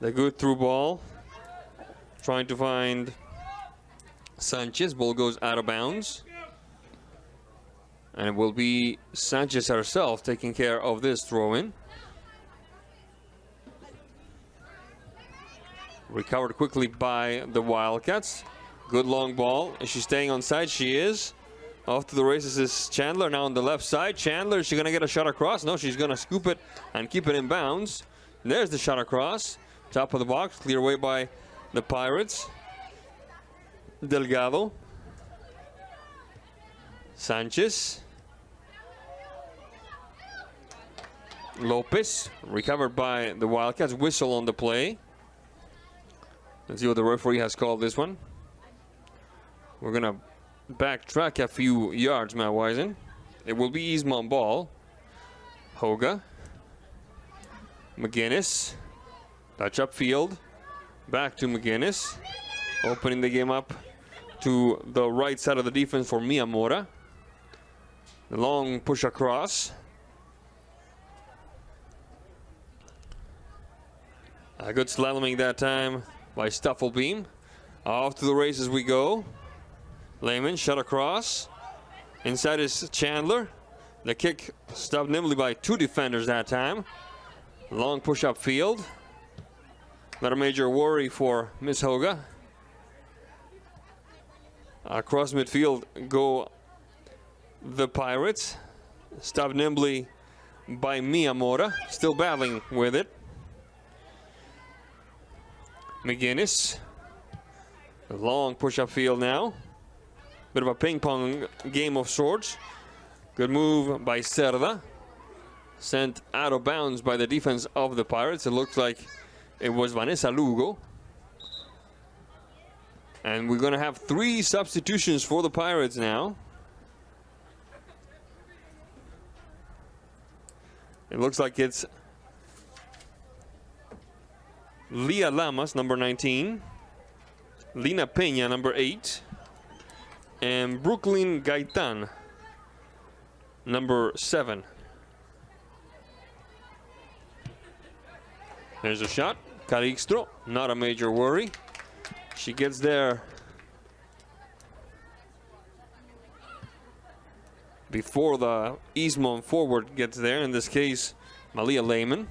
The good through ball, trying to find Sanchez. Ball goes out of bounds. And it will be Sanchez herself taking care of this throw-in. Recovered quickly by the Wildcats. Good long ball. Is she staying on side? She is. Off to the races is Chandler now on the left side. Chandler, is she going to get a shot across? No, she's going to scoop it and keep it in bounds. There's the shot across. Top of the box, clear away by the Pirates. Delgado. Sanchez. Lopez, recovered by the Wildcats. Whistle on the play. Let's see what the referee has called this one. We're going to backtrack a few yards, Matt Wisen. It will be Eastmont ball. Hoga. McGinnis. Touch up field. Back to McGinnis. Opening the game up to the right side of the defense for Miyamura. The long push across. A good slaloming that time by Stuffelbeam. Off to the races we go. Lehman shot across. Inside is Chandler. The kick stopped nimbly by two defenders that time. Long push up field. Not a major worry for Miss Hoga. Across midfield go the Pirates. Stopped nimbly by Miyamura. Still battling with it. McGinnis. A long push-up field now. Bit of a ping-pong game of sorts. Good move by Cerda. Sent out of bounds by the defense of the Pirates. It looks like it was Vanessa Lugo. And we're going to have 3 substitutions for the Pirates now. It looks like it's Leah Lamas, number 19. Lina Peña, number 8. And Brooklyn Gaitan, number 7. There's a shot. Calixto, not a major worry. She gets there before the Eastmont forward gets there. In this case, Malia Lehman.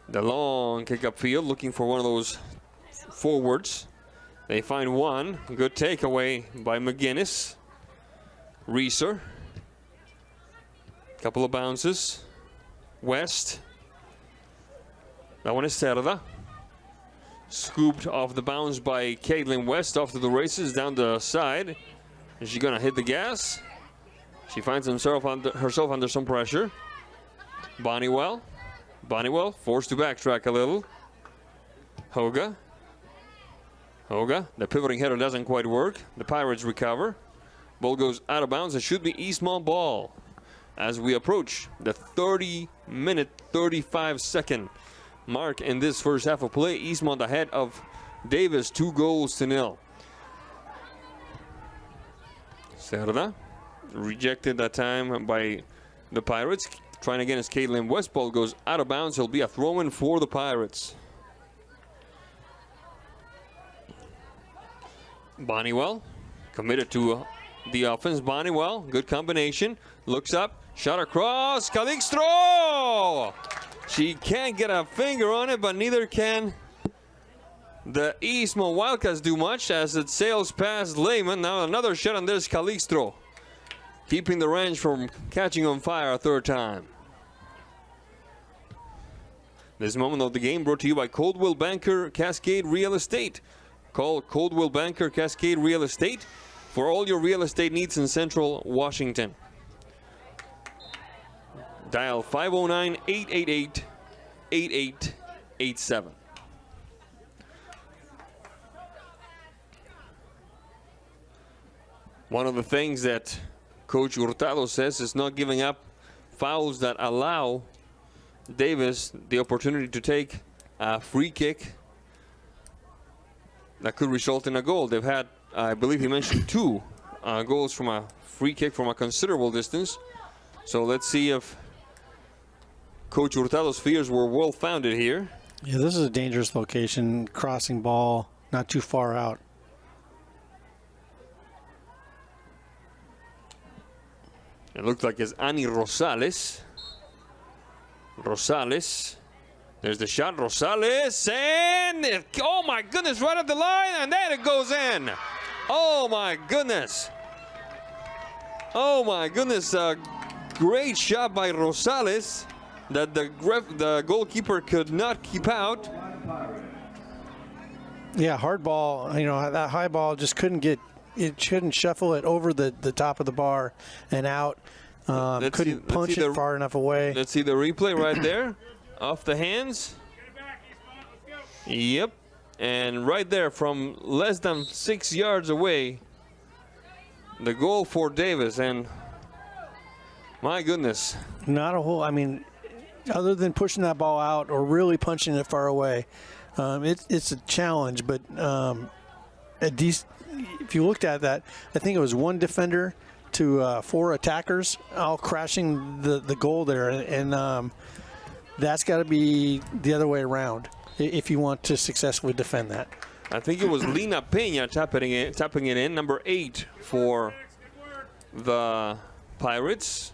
The long kick up field, looking for one of those forwards. They find one. Good takeaway by McGinnis. Reeser. Couple of bounces. West. That one is Cerda. Scooped off the bounce by Caitlin West off to the races down the side. Is she gonna hit the gas? She finds herself under some pressure. Bonniwell forced to backtrack a little. Hoga, the pivoting header doesn't quite work. The Pirates recover. Ball goes out of bounds. It should be Eastmont ball as we approach the 30-minute, 35-second mark in this first half of play. Eastmont ahead of Davis, 2-0. Cerda rejected that time by the Pirates. Trying again as Caitlin West. Ball goes out of bounds. It'll be a throw-in for the Pirates. Bonniwell committed to the offense. Bonniwell, good combination. Looks up, shot across. Calixto! She can't get a finger on it, but neither can the Eastmont Wildcats do much as it sails past Lehman. Now another shot on this Calixto. Keeping the range from catching on fire a third time. This moment of the game brought to you by Coldwell Banker Cascade Real Estate. Call Coldwell Banker Cascade Real Estate for all your real estate needs in Central Washington. Dial 509-888-8887. One of the things that Coach Hurtado says is not giving up fouls that allow Davis the opportunity to take a free kick that could result in a goal. They've had, I believe he mentioned, 2 goals from a free kick from a considerable distance. So let's see if Coach Hurtado's fears were well founded here. Yeah, this is a dangerous location. Crossing ball, not too far out. It looks like it's Ani Rosales. There's the shot, Rosales, and oh my goodness, right up the line, and then it goes in. Oh my goodness. Great shot by Rosales that the goalkeeper could not keep out. Yeah, hard ball. You know, that high ball just couldn't shuffle it over the top of the bar and out. Couldn't punch it far enough away. Let's see the replay right there. Off the hands. Yep. And right there from less than 6 yards away, the goal for Davis. And my goodness. Not a whole, I mean, other than pushing that ball out or really punching it far away, it's a challenge. But if you looked at that, I think it was 1 defender to 4 attackers all crashing the goal there. And that's got to be the other way around if you want to successfully defend that. I think it was Lina Peña tapping it in, number 8 for the Pirates.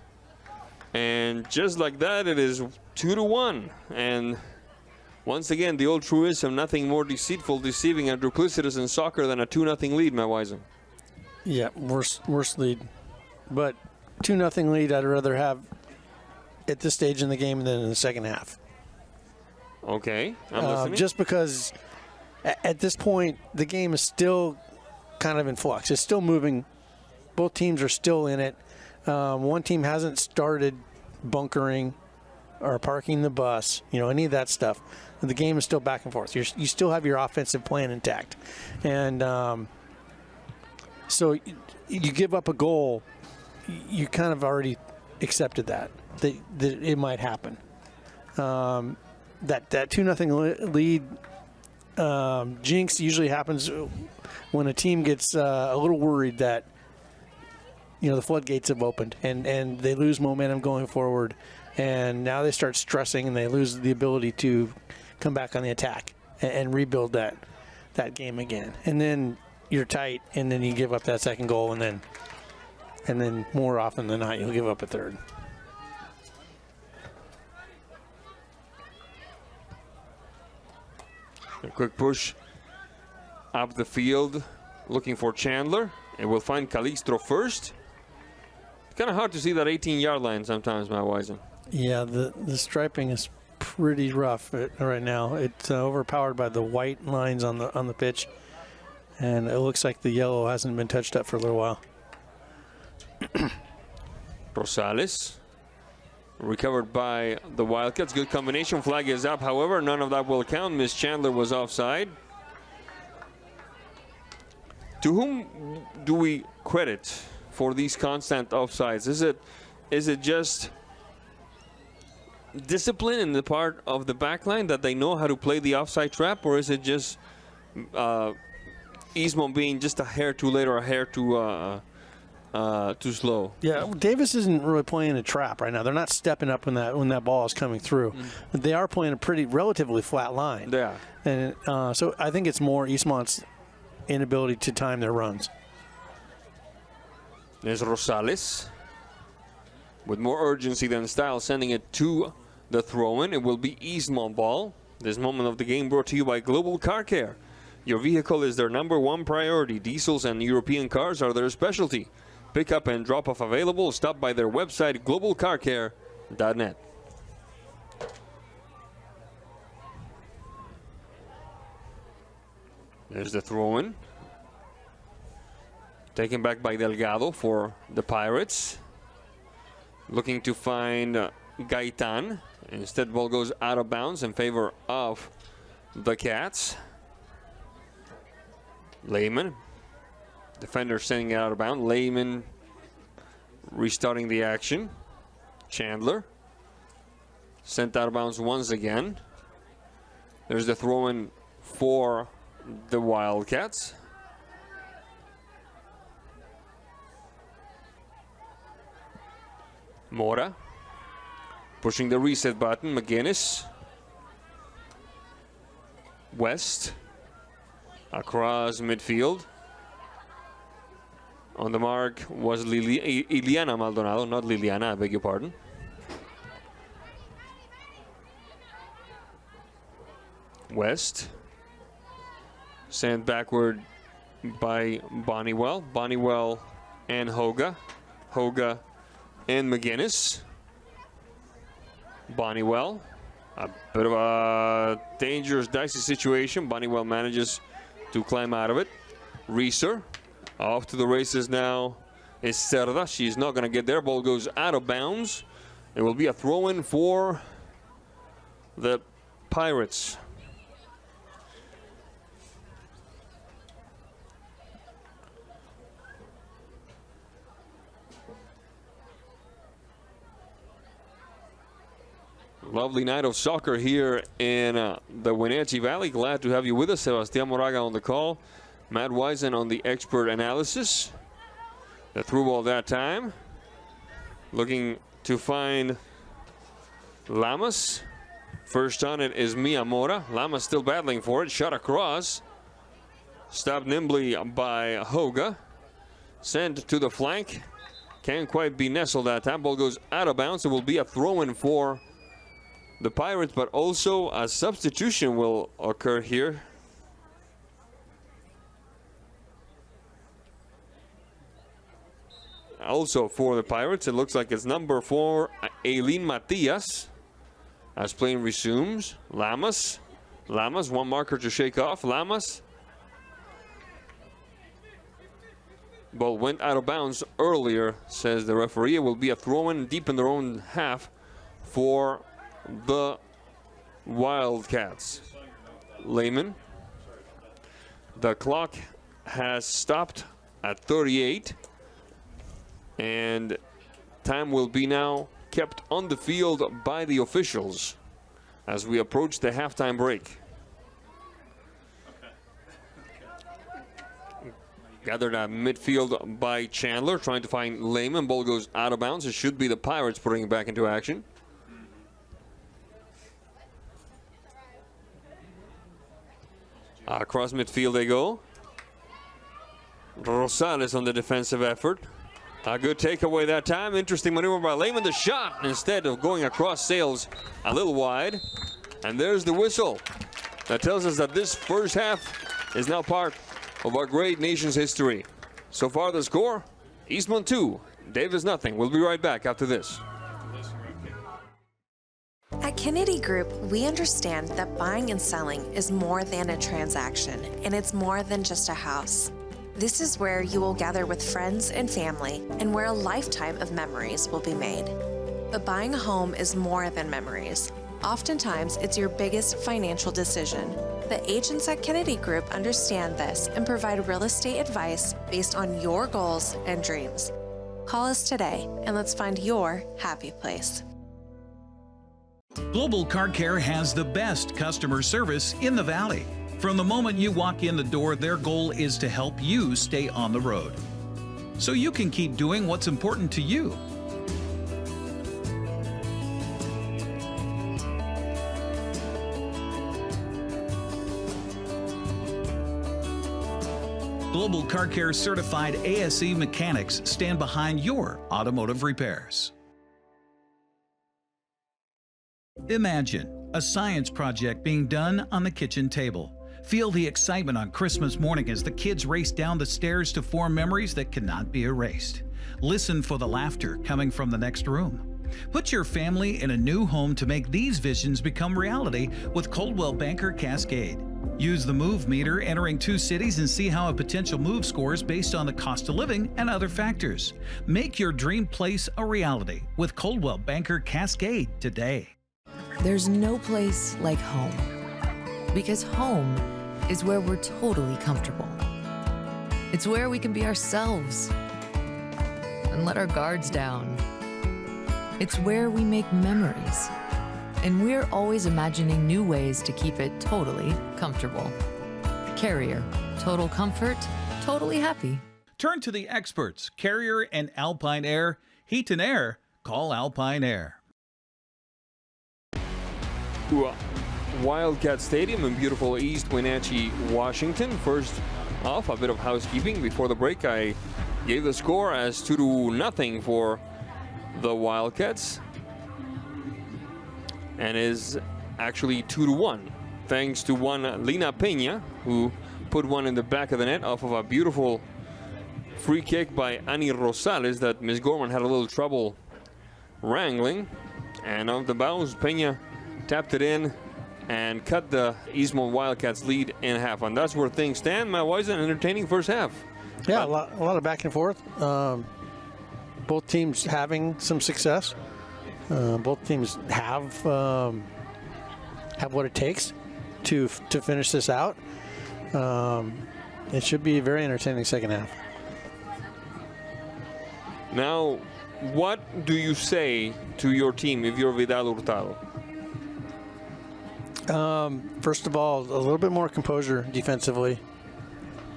And just like that, it is 2-1. And once again, the old truism, nothing more deceiving, and duplicitous in soccer than a 2-0 lead, my Wisen. Yeah, worst lead. But 2-0 lead, I'd rather have at this stage in the game than in the second half. Okay, I'm listening. Just because at this point, the game is still kind of in flux. It's still moving. Both teams are still in it. One team hasn't started bunkering or parking the bus, any of that stuff. The game is still back and forth. You still have your offensive plan intact. And so you give up a goal, you kind of already accepted that it might happen. That 2-0 lead jinx usually happens when a team gets a little worried that the floodgates have opened and they lose momentum going forward, and now they start stressing and they lose the ability to come back on the attack and rebuild that game again. And then you're tight, and then you give up that second goal, and then more often than not you'll give up a third. A quick push up the field, looking for Chandler, and we'll find Calixto first. It's kind of hard to see that 18-yard line sometimes, Matt Wisen. Yeah, the striping is pretty rough right now. It's overpowered by the white lines on the pitch, and it looks like the yellow hasn't been touched up for a little while. Rosales, recovered by the Wildcats. Good combination. Flag is up. However, none of that will count. Miss Chandler was offside. To whom do we credit for these constant offsides? Is it just discipline in the part of the back line that they know how to play the offside trap, or is it just Eastmont being just a hair too late or a hair too slow? Yeah, Davis isn't really playing a trap right now. They're not stepping up when that ball is coming through. But they are playing a relatively flat line. Yeah. And so I think it's more Eastmont's inability to time their runs. There's Rosales with more urgency than style, sending it to the throw-in. It will be Eastmont ball. This moment of the game brought to you by Global Car Care. Your vehicle is their #1 priority. Diesels and European cars are their specialty. Pickup and drop-off available. Stop by their website, globalcarcare.net. There's the throw-in. Taken back by Delgado for the Pirates. Looking to find Gaitan. Instead, ball goes out of bounds in favor of the Cats. Lehman. Defender sending it out of bounds. Lehman restarting the action. Chandler. Sent out of bounds once again. There's the throw-in for the Wildcats. Mora pushing the reset button. McGinnis. West across midfield. On the mark was Iliana Maldonado, not Liliana, I beg your pardon. West sent backward by Bonniwell. Bonniwell and Hoga. Hoga and McGinnis. Bonniwell, a bit of a dangerous, dicey situation. Bonniwell manages to climb out of it. Reeser off to the races now is Cerda. She's not going to get there. Ball goes out of bounds. It will be a throw-in for the Pirates. Lovely night of soccer here in the Wenatchee Valley. Glad to have you with us. Sebastian Moraga on the call. Matt Wisen on the expert analysis. The through ball that time. Looking to find Lamas. First on it is Miyamura. Lamas still battling for it. Shot across. Stopped nimbly by Hoga. Sent to the flank. Can't quite be nestled that time. Ball goes out of bounds. It will be a throw-in for the Pirates, but also a substitution will occur here. Also for the Pirates, it looks like it's number 4, Aileen Matias as play resumes. Lamas, one marker to shake off. Lamas. Ball went out of bounds earlier, says the referee. It will be a throw-in deep in their own half for the Wildcats. Lehman. The clock has stopped at 38. And time will be now kept on the field by the officials as we approach the halftime break. Gathered at midfield by Chandler, trying to find Lehman. Ball goes out of bounds. It should be the Pirates putting it back into action. Across midfield they go. Rosales on the defensive effort. A good takeaway that time. Interesting maneuver by Lehman. The shot, instead of going across, sails a little wide. And there's the whistle. That tells us that this first half is now part of our great nation's history. So far the score, Eastmont 2, Davis nothing. We'll be right back after this. At Kennedy Group, we understand that buying and selling is more than a transaction, and it's more than just a house. This is where you will gather with friends and family, and where a lifetime of memories will be made. But buying a home is more than memories. Oftentimes, it's your biggest financial decision. The agents at Kennedy Group understand this and provide real estate advice based on your goals and dreams. Call us today, and let's find your happy place. Global Car Care has the best customer service in the Valley. From the moment you walk in the door, their goal is to help you stay on the road, so you can keep doing what's important to you. Global Car Care certified ASE mechanics stand behind your automotive repairs. Imagine a science project being done on the kitchen table. Feel the excitement on Christmas morning as the kids race down the stairs to form memories that cannot be erased. Listen for the laughter coming from the next room. Put your family in a new home to make these visions become reality with Coldwell Banker Cascade. Use the Move meter entering 2 cities and see how a potential move scores based on the cost of living and other factors. Make your dream place a reality with Coldwell Banker Cascade today. There's no place like home, because home is where we're totally comfortable. It's where we can be ourselves and let our guards down. It's where we make memories, and we're always imagining new ways to keep it totally comfortable. Carrier, total comfort, totally happy. Turn to the experts, Carrier and Alpine Air. Heat and air, call Alpine Air. Wildcat Stadium in beautiful East Wenatchee, Washington. First off, a bit of housekeeping. Before the break, I gave the score as 2-0 for the Wildcats, and is actually 2-1 thanks to one Lina Peña, who put one in the back of the net off of a beautiful free kick by Ani Rosales that Ms. Gorman had a little trouble wrangling, and off the bounce, Peña tapped it in and cut the Eastmont Wildcats lead in half. And that's where things stand. Matt Wisen, entertaining first half. Yeah, a lot of back and forth. Both teams having some success. Both teams have what it takes to finish this out. It should be a very entertaining second half. Now, what do you say to your team if you're Vidal Hurtado? First of all, a little bit more composure defensively.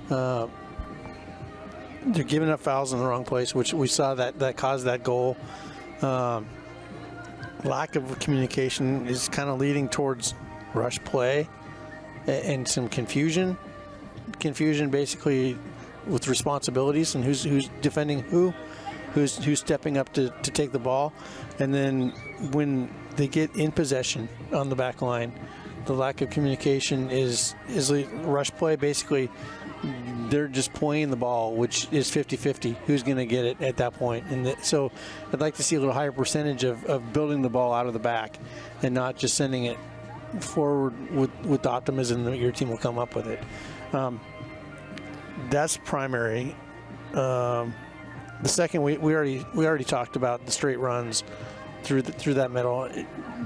They're giving up fouls in the wrong place, which we saw that caused that goal. Lack of communication is kind of leading towards rush play and some confusion. Confusion basically with responsibilities and who's defending who's stepping up to take the ball. And then when they get in possession on the back line, the lack of communication is rush play. Basically, they're just playing the ball, which is 50-50. Who's going to get it at that point? And so I'd like to see a little higher percentage of building the ball out of the back and not just sending it forward with the optimism that your team will come up with it. That's primary. The second, we already talked about the straight runs through that middle.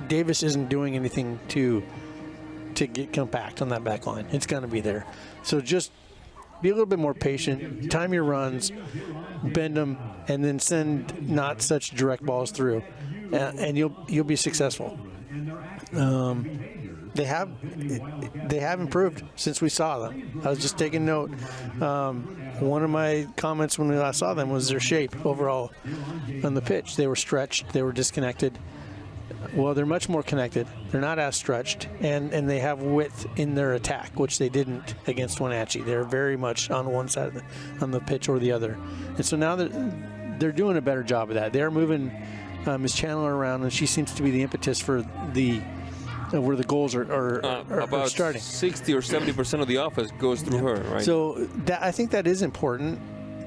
Davis isn't doing anything to get compact on that back line. It's going to be there. So just be a little bit more patient, time your runs, bend them, and then send not such direct balls through, and you'll be successful. They have improved since we saw them. I was just taking note. One of my comments when we last saw them was their shape overall on the pitch. They were stretched. They were disconnected. Well, they're much more connected. They're not as stretched, and they have width in their attack, which they didn't against Wenatchee. They're very much on one side on the pitch or the other. And so now they're doing a better job of that. They're moving Ms. Chandler around, and she seems to be the impetus for where the goals are about starting. 60 or 70% of the offense goes through her, right? So I think that is important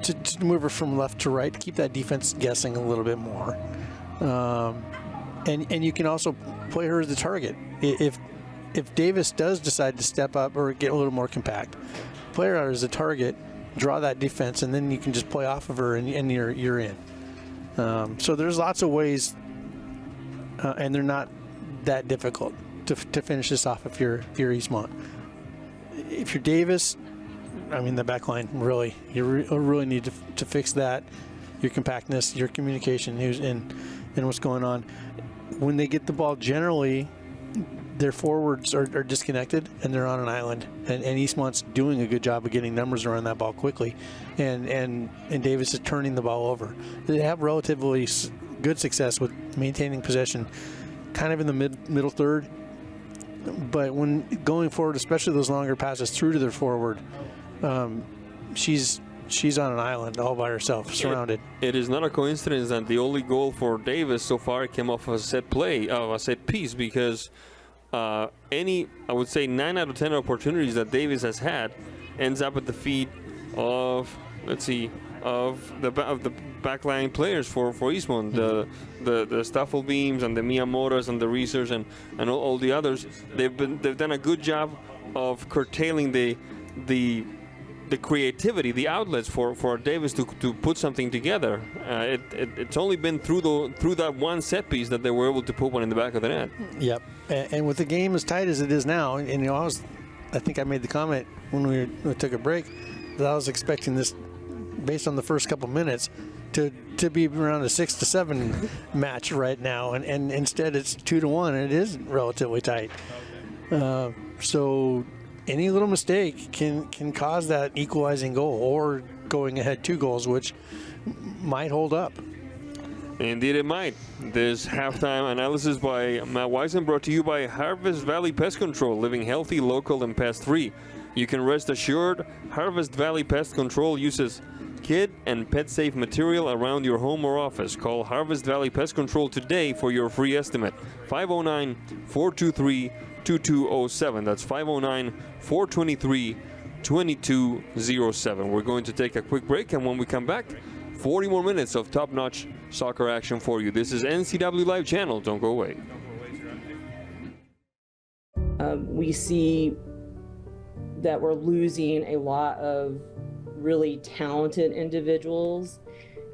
to move her from left to right, to keep that defense guessing a little bit more. And you can also play her as the target. If Davis does decide to step up or get a little more compact, play her as a target, draw that defense, and then you can just play off of her and you're in. So there's lots of ways, and they're not that difficult to finish this off if you're Eastmont. If you're Davis, I mean the back line, really, you really need to fix that, your compactness, your communication, and what's going on. When they get the ball, generally, their forwards are disconnected and they're on an island. And Eastmont's doing a good job of getting numbers around that ball quickly. And Davis is turning the ball over. They have relatively good success with maintaining possession kind of in the middle third. But when going forward, especially those longer passes through to their forward, she's on an island all by herself, surrounded. It is not a coincidence that the only goal for Davis so far came off of a set piece, because I would say 9 out of 10 opportunities that Davis has had ends up at the feet of, the backline players for Eastmont, the Staffel Beams and the Miyamoto's and the Reesers and all the others. They've done a good job of curtailing the creativity, the outlets for Davis to put something together. It's only been through that one set piece that they were able to put one in the back of the net. Yep, and with the game as tight as it is now, and I think I made the comment when we took a break that I was expecting this, based on the first couple minutes, to be around a 6-7 match right now, and instead it's 2-1, and it is relatively tight. So any little mistake can cause that equalizing goal or going ahead 2 goals, which might hold up. Indeed it might. This halftime analysis by Matt Wisen, brought to you by Harvest Valley Pest Control, living healthy, local, and pest-free. You can rest assured Harvest Valley Pest Control uses kid and pet-safe material around your home or office. Call Harvest Valley Pest Control today for your free estimate. 509-423-2207. That's 509-423-2207. We're going to take a quick break, and when we come back, 40 more minutes of top-notch soccer action for you. This is NCWLIFE Channel. Don't go away. We see that we're losing a lot of really talented individuals,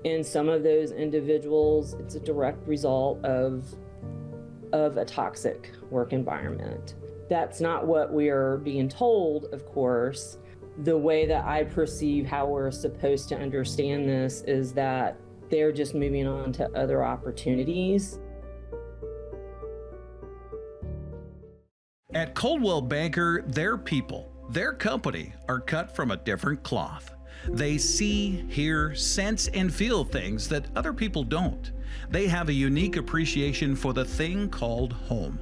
and some of those individuals, it's a direct result of a toxic work environment. That's not what we are being told, of course. The way that I perceive how we're supposed to understand this is that they're just moving on to other opportunities. At Coldwell Banker, their people, their company, are cut from a different cloth. They see, hear, sense, and feel things that other people don't. They have a unique appreciation for the thing called home.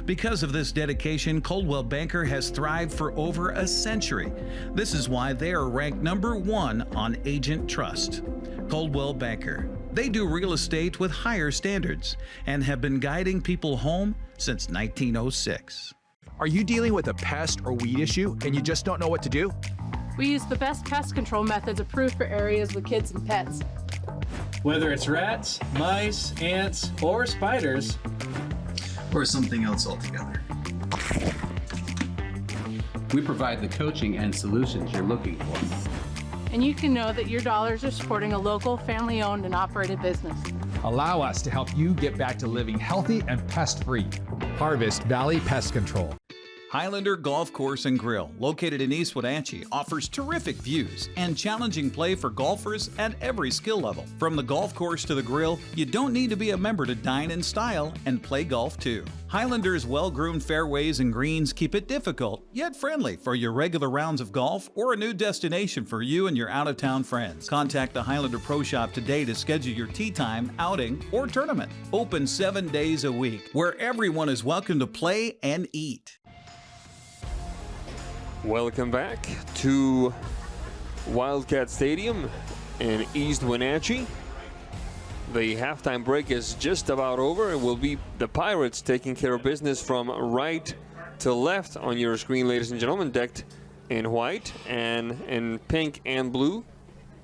Because of this dedication, Coldwell Banker has thrived for over a century. This is why they are ranked #1 on Agent Trust. Coldwell Banker. They do real estate with higher standards and have been guiding people home since 1906. Are you dealing with a pest or weed issue and you just don't know what to do? We use the best pest control methods approved for areas with kids and pets. Whether it's rats, mice, ants, or spiders, or something else altogether. We provide the coaching and solutions you're looking for. And you can know that your dollars are supporting a local, family-owned and operated business. Allow us to help you get back to living healthy and pest-free. Harvest Valley Pest Control. Highlander Golf Course and Grill, located in East Wenatchee, offers terrific views and challenging play for golfers at every skill level. From the golf course to the grill, you don't need to be a member to dine in style and play golf too. Highlander's well-groomed fairways and greens keep it difficult, yet friendly for your regular rounds of golf or a new destination for you and your out-of-town friends. Contact the Highlander Pro Shop today to schedule your tee time, outing, or tournament. Open 7 days a week, where everyone is welcome to play and eat. Welcome back to Wildcat Stadium in East Wenatchee. The halftime break is just about over. It will be the Pirates taking care of business from right to left on your screen, ladies and gentlemen, decked in white and in pink and blue,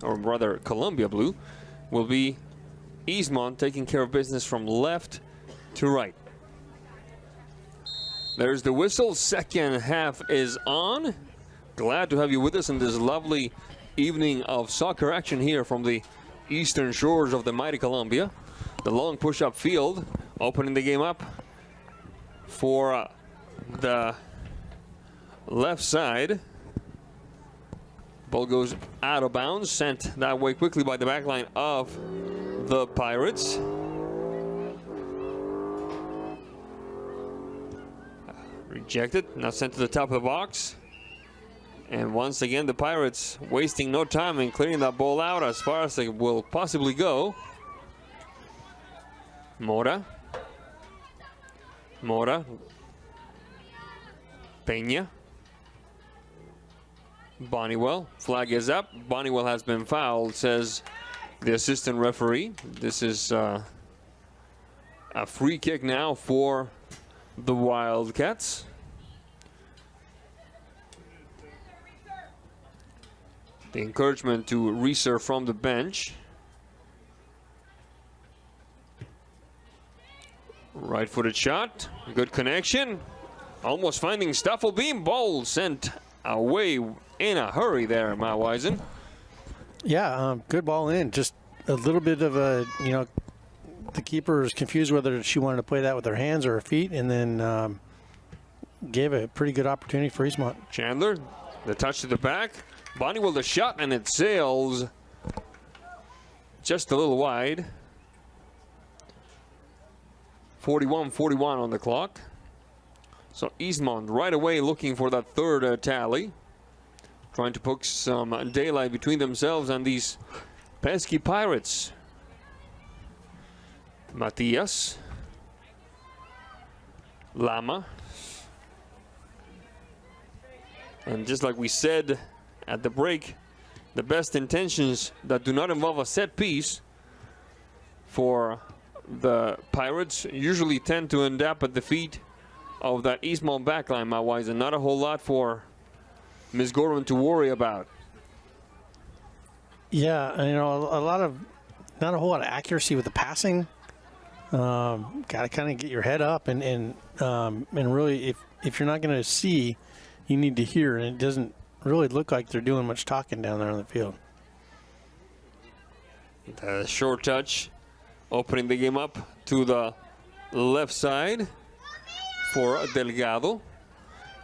or rather Columbia blue, will be Eastmont taking care of business from left to right. There's the whistle. Second half is on. Glad to have you with us in this lovely evening of soccer action here from the eastern shores of the mighty Columbia. The long push-up field opening the game up for the left side. Ball goes out of bounds, sent that way quickly by the back line of the Pirates. Rejected, now sent to the top of the box. And once again, the Pirates wasting no time in clearing that ball out as far as they will possibly go. Mora. Peña. Bonniwell. Flag is up. Bonniwell has been fouled, says the assistant referee. This is a free kick now for the Wildcats. The encouragement to reserve from the bench. Right-footed shot, good connection. Almost finding Staffelbeam. Ball sent away in a hurry there, Matt Wisen. Yeah, good ball in. Just a little bit of a, the keeper was confused whether she wanted to play that with her hands or her feet, and then gave a pretty good opportunity for Eastmont. Chandler, the touch to the back. Bonniwell the shot, and it sails just a little wide. 41-41 on the clock. So Eastmont right away looking for that third tally. Trying to poke some daylight between themselves and these pesky Pirates. Matias. Lama. And just like we said at the break, the best intentions that do not involve a set piece for the Pirates usually tend to end up at the feet of that Eastmont backline, my wise, and not a whole lot for Ms. Gorman to worry about. Yeah, and, not a whole lot of accuracy with the passing. Got to kind of get your head up and really, if you're not going to see, you need to hear, and it doesn't really look like they're doing much talking down there on the field. The short touch, opening the game up to the left side for Delgado.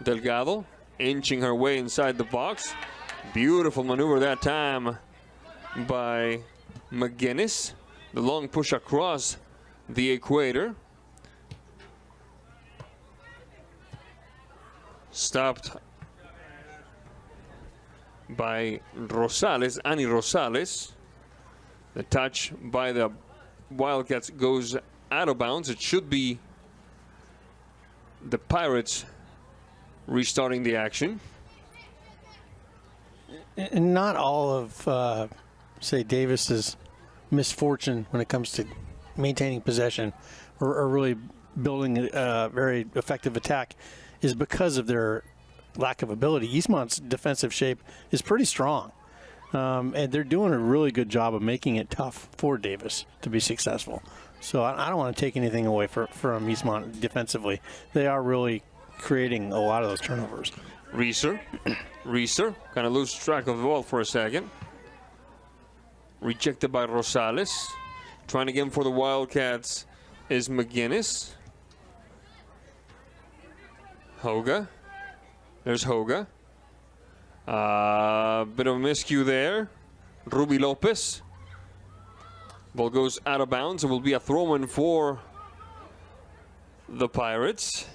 Delgado inching her way inside the box. Beautiful maneuver that time by McGinnis. The long push across the equator. Stopped by Rosales, Annie Rosales. The touch by the Wildcats goes out of bounds. It should be the Pirates restarting the action. And not all of, say, Davis's misfortune when it comes to maintaining possession or really building a very effective attack is because of their lack of ability. Eastmont's defensive shape is pretty strong. And they're doing a really good job of making it tough for Davis to be successful. So I don't want to take anything away from Eastmont defensively. They are really creating a lot of those turnovers. Reeser kind of lose track of the ball for a second. Rejected by Rosales. Trying again for the Wildcats is McGinnis. Hoga. There's Hoga. Bit of a miscue there. Ruby Lopez. Ball goes out of bounds. It will be a throw-in for the Pirates.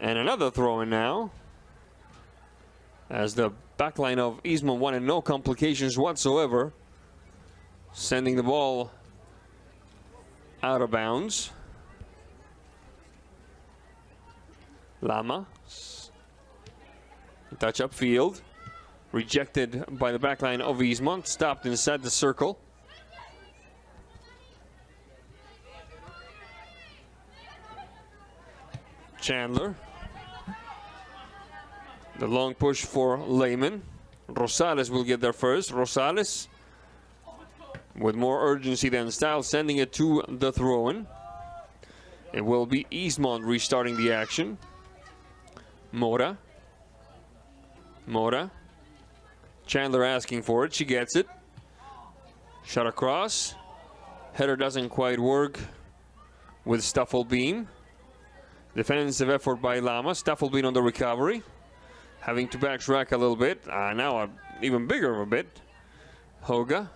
And another throw-in now, as the backline of Eastmont wanted no complications whatsoever, sending the ball out of bounds. Lama, touch up field, rejected by the backline of Eastmont, stopped inside the circle. Chandler. The long push for Lehman. Rosales will get there first. Rosales with more urgency than style, sending it to the throw-in. It will be Eastmont restarting the action. Mora. Chandler asking for it. She gets it. Shot across. Header doesn't quite work with Stuffelbeam. Defensive effort by Lama. Stuffelbeam on the recovery. Having to backtrack a little bit. Now even bigger of a bit. Hoga.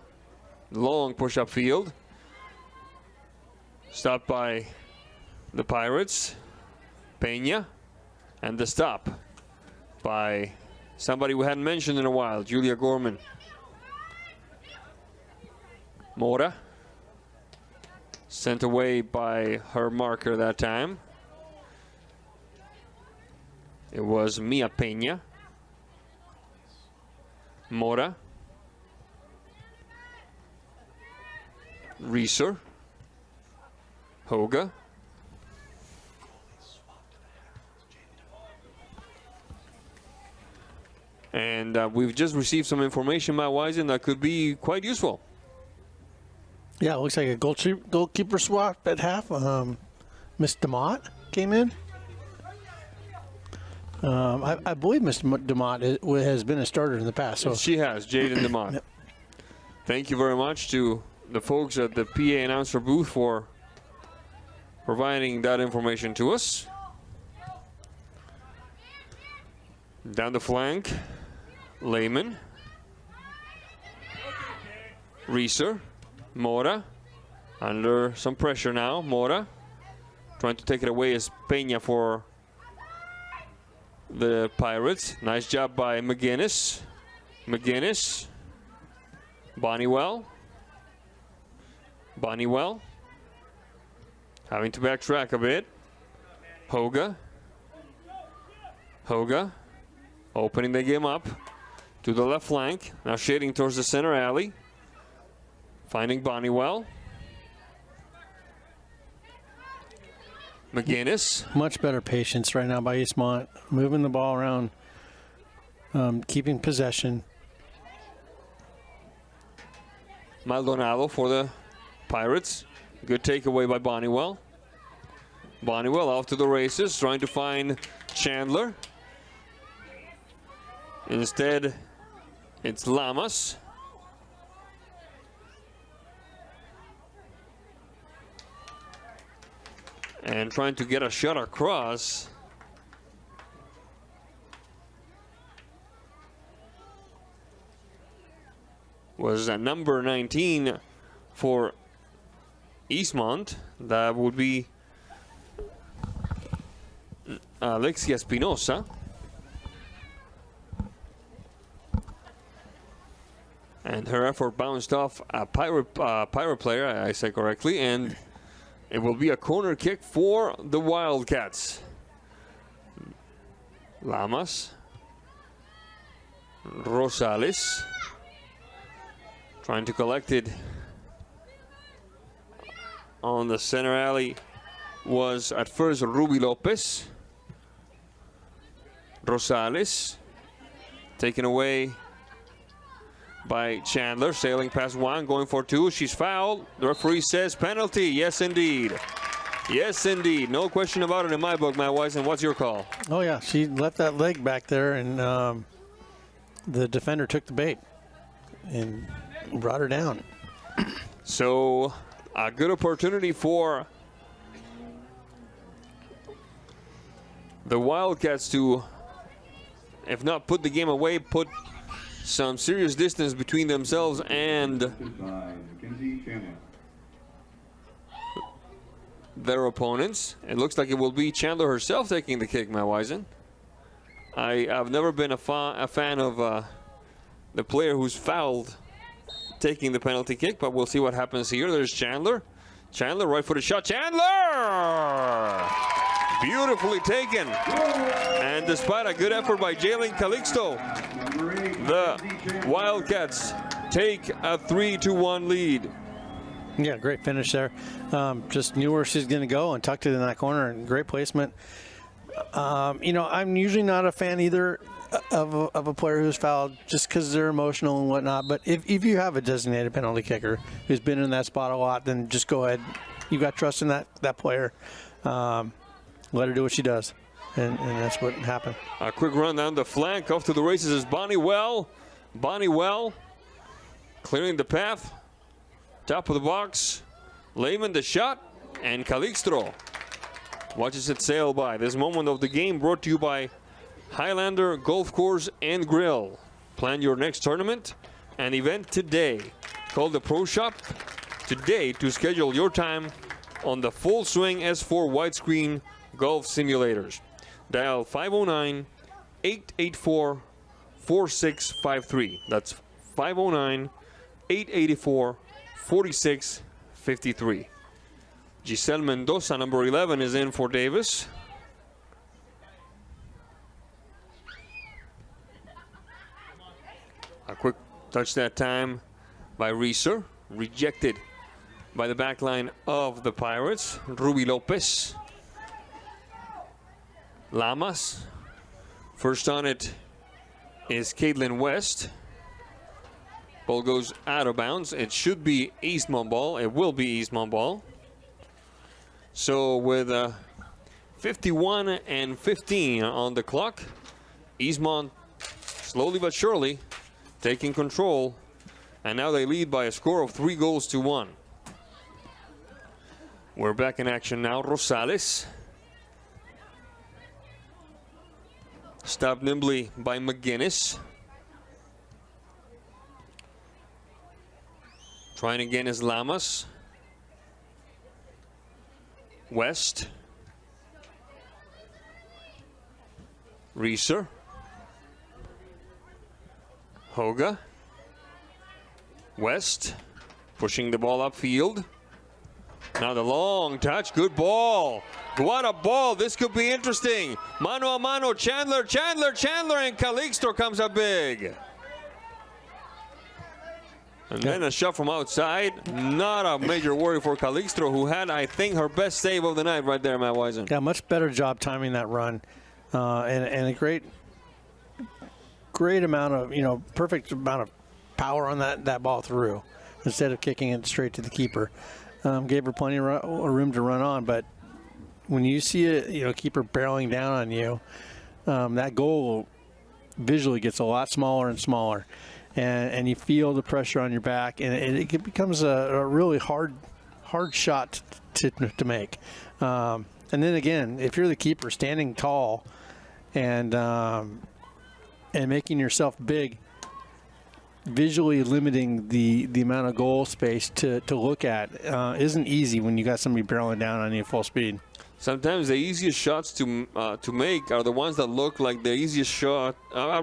Long push up field. Stopped by the Pirates. Peña. And the stop by somebody we hadn't mentioned in a while, Julia Gorman. Mora. Sent away by her marker that time. It was Mia Peña. Mora. Reeser. Hoga. And we've just received some information by Wisen that could be quite useful. Yeah, it looks like a goalkeeper swap at half. Miss DeMott came in. I believe Miss DeMott has been a starter in the past. So she has, Jaden DeMott. Yep. Thank you very much to the folks at the PA announcer booth for providing that information to us. Down the flank, Lehman. Reeser. Mora. Under some pressure now, Mora. Trying to take it away is Peña for the Pirates. Nice job by McGinnis. Bonniwell. Having to backtrack a bit. Hoga. Opening the game up to the left flank. Now shading towards the center alley. Finding Bonniwell. McGinnis. Much better patience right now by Eastmont. Moving the ball around. Keeping possession. Maldonado for the Pirates. Good takeaway by Bonniwell. Bonniwell off to the races, trying to find Chandler. Instead, it's Lamas. And trying to get a shot across. Was number 19 for Eastmont. That would be Alexia Espinosa. And her effort bounced off a Pirate player, I said correctly, and it will be a corner kick for the Wildcats. Lamas. Rosales. Trying to collect it on the center alley was at first Ruby Lopez. Rosales taken away by Chandler, sailing past one, going for two. She's fouled. The referee says penalty. Yes, indeed. Yes, indeed. No question about it in my book, Matt Wisen. What's your call? Oh, yeah. She left that leg back there, and the defender took the bait and brought her down. So, a good opportunity for the Wildcats to, if not put the game away, put some serious distance between themselves and their opponents. It looks like it will be Chandler herself taking the kick, Matt Wisen. I've never been a fan of the player who's fouled taking the penalty kick, but we'll see what happens here. There's Chandler. Chandler, right-footed shot. Chandler! Beautifully taken. And despite a good effort by Jalen Calixto, the Wildcats take a 3-1 lead. Yeah, great finish there. Just knew where she's going to go and tucked it in that corner, and great placement. You know, I'm usually not a fan either of a player who's fouled just because they're emotional and whatnot. But if you have a designated penalty kicker who's been in that spot a lot, then just go ahead. You got trust in that player. Let her do what she does, and that's what happened. A quick run down the flank. Off to the races is Bonnie Well. Bonnie Well clearing the path. Top of the box. Lehman the shot, and Calixto watches it sail by. This moment of the game brought to you by Highlander Golf Course and Grill. Plan your next tournament and event today. Call the Pro Shop today to schedule your time on the Full Swing S4 widescreen golf simulators. Dial 509-884-4653. That's 509-884-4653. Giselle Mendoza, number 11, is in for Davis. A quick touch that time by Reeser. Rejected by the back line of the Pirates. Ruby Lopez. Lamas. First on it is Caitlin West. Ball goes out of bounds. It should be Eastmont ball. It will be Eastmont ball. So with 51-15 on the clock, Eastmont slowly but surely taking control, and now they lead by a score of 3-1. We're back in action now. Rosales. Stopped nimbly by McGinnis. Trying again is Lamas. West. Reeser. Hoga. West. Pushing the ball upfield. Now the long touch. Good ball. What a ball. This could be interesting. Mano a mano. Chandler, and Calixto comes up big. And then a shot from outside. Not a major worry for Calixto, who had, I think, her best save of the night right there, Matt Wisen. Yeah, much better job timing that run. And a great amount of, perfect amount of power on that ball through instead of kicking it straight to the keeper. Gave her plenty of room to run on, but when you see a keeper barreling down on you, that goal visually gets a lot smaller and smaller. And you feel the pressure on your back, and it becomes a really hard shot to make. And then again, if you're the keeper standing tall and making yourself big, visually limiting the amount of goal space to look at isn't easy when you got somebody barreling down on you full speed. Sometimes the easiest shots to make are the ones that look like the easiest shot. I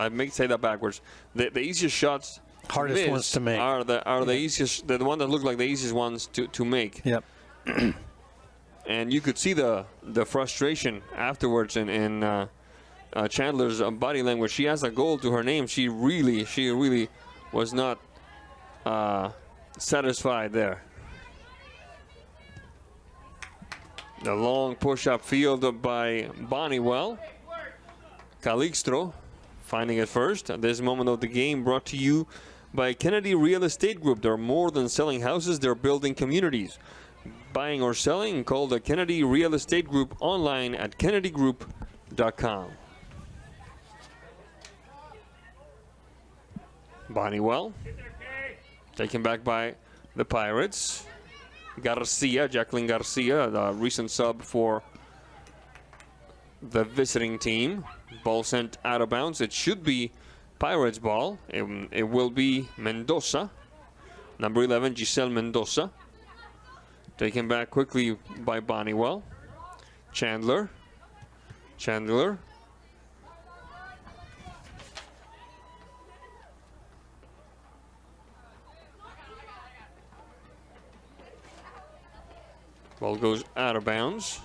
may say that backwards. The easiest shots, hardest ones to make, are the easiest. The one that look like the easiest ones to make. Yep. And you could see the frustration afterwards in Chandler's body language. She has a goal to her name. She really was not satisfied there. The long push up field by Bonnywell. Calixto finding it first. At this moment of the game, brought to you by Kennedy Real Estate Group. They're more than selling houses, they're building communities. Buying or selling, call the Kennedy Real Estate Group online at kennedygroup.com. Bonnywell taken back by the Pirates. Garcia, Jacqueline Garcia, the recent sub for the visiting team. Ball sent out of bounds. It should be Pirates ball. It will be Mendoza. Number 11, Giselle Mendoza. Taken back quickly by Bonnywell. Chandler. Ball goes out of bounds.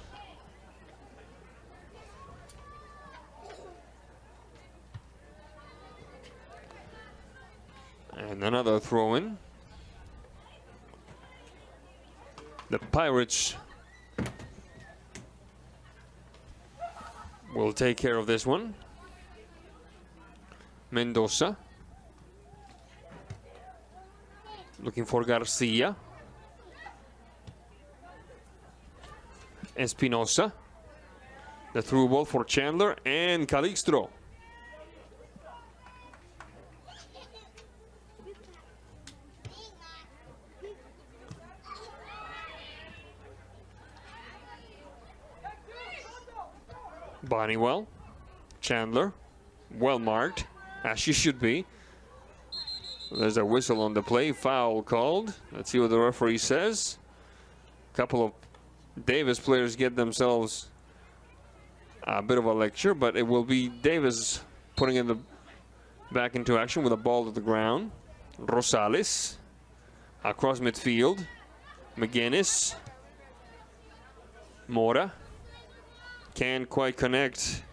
And another throw in. The Pirates will take care of this one. Mendoza. Looking for Garcia. Espinosa. The through ball for Chandler and Calixto. Bonnywell, Chandler, well marked, as she should be. There's a whistle on the play, foul called. Let's see what the referee says. A couple of Davis players get themselves a bit of a lecture, but it will be Davis putting it back into action with a ball to the ground. Rosales across midfield. McGinnis. Mora. Can't quite connect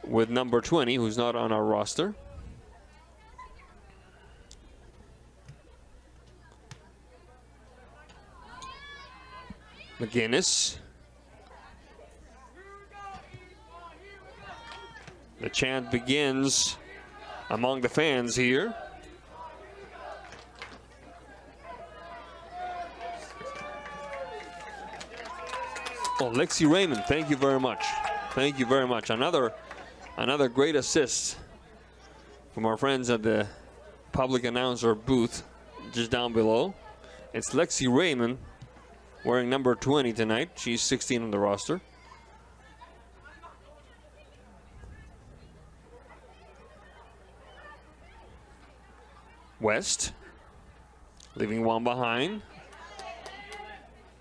with number 20, who's not on our roster. McGinnis. The chant begins among the fans here. Oh, Lexi Raymond, thank you very much. Thank you very much. Another great assist from our friends at the public announcer booth just down below. It's Lexi Raymond wearing number 20 tonight. She's 16 on the roster. West leaving one behind.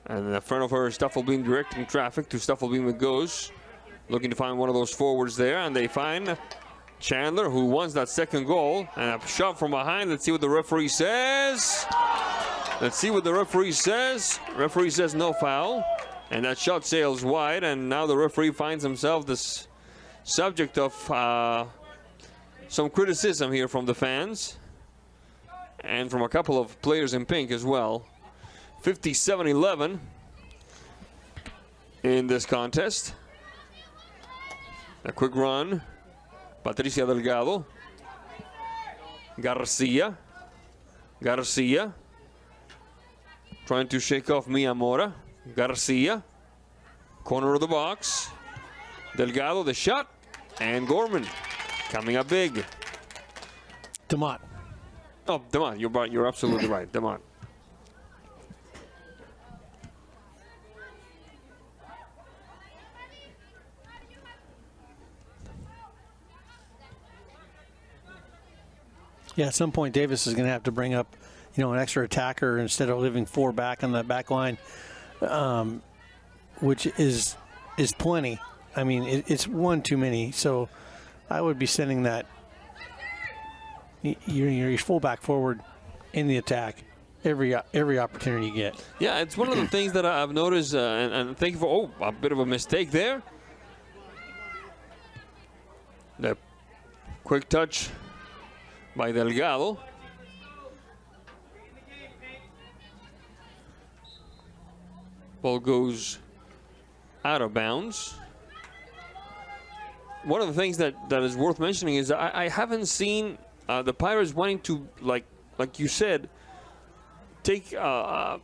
And in front of her, Stuffelbeam directing traffic to Stuffelbeam it goes. Looking to find one of those forwards there, and they find Chandler, who wants that second goal. And a shot from behind. Let's see what the referee says. Let's see what the referee says. Referee says no foul. And that shot sails wide, and now the referee finds himself the subject of some criticism here from the fans. And from a couple of players in pink as well. 57-11 in this contest. A quick run. Patricia Delgado. Garcia. Trying to shake off Mia Mora. Garcia. Corner of the box. Delgado, the shot. And Gorman coming up big. DeMott. Oh, DeMott, you're absolutely right. DeMott. Yeah, at some point Davis is going to have to bring up, an extra attacker instead of leaving 4 back on the back line, which is plenty. I mean, it's one too many. So I would be sending that your fullback forward in the attack every opportunity you get. Yeah, it's one of the things that I've noticed, and thank you for a bit of a mistake there. The quick touch by Delgado. Ball goes out of bounds. One of the things that is worth mentioning is I haven't seen the Pirates wanting to, like you said, take to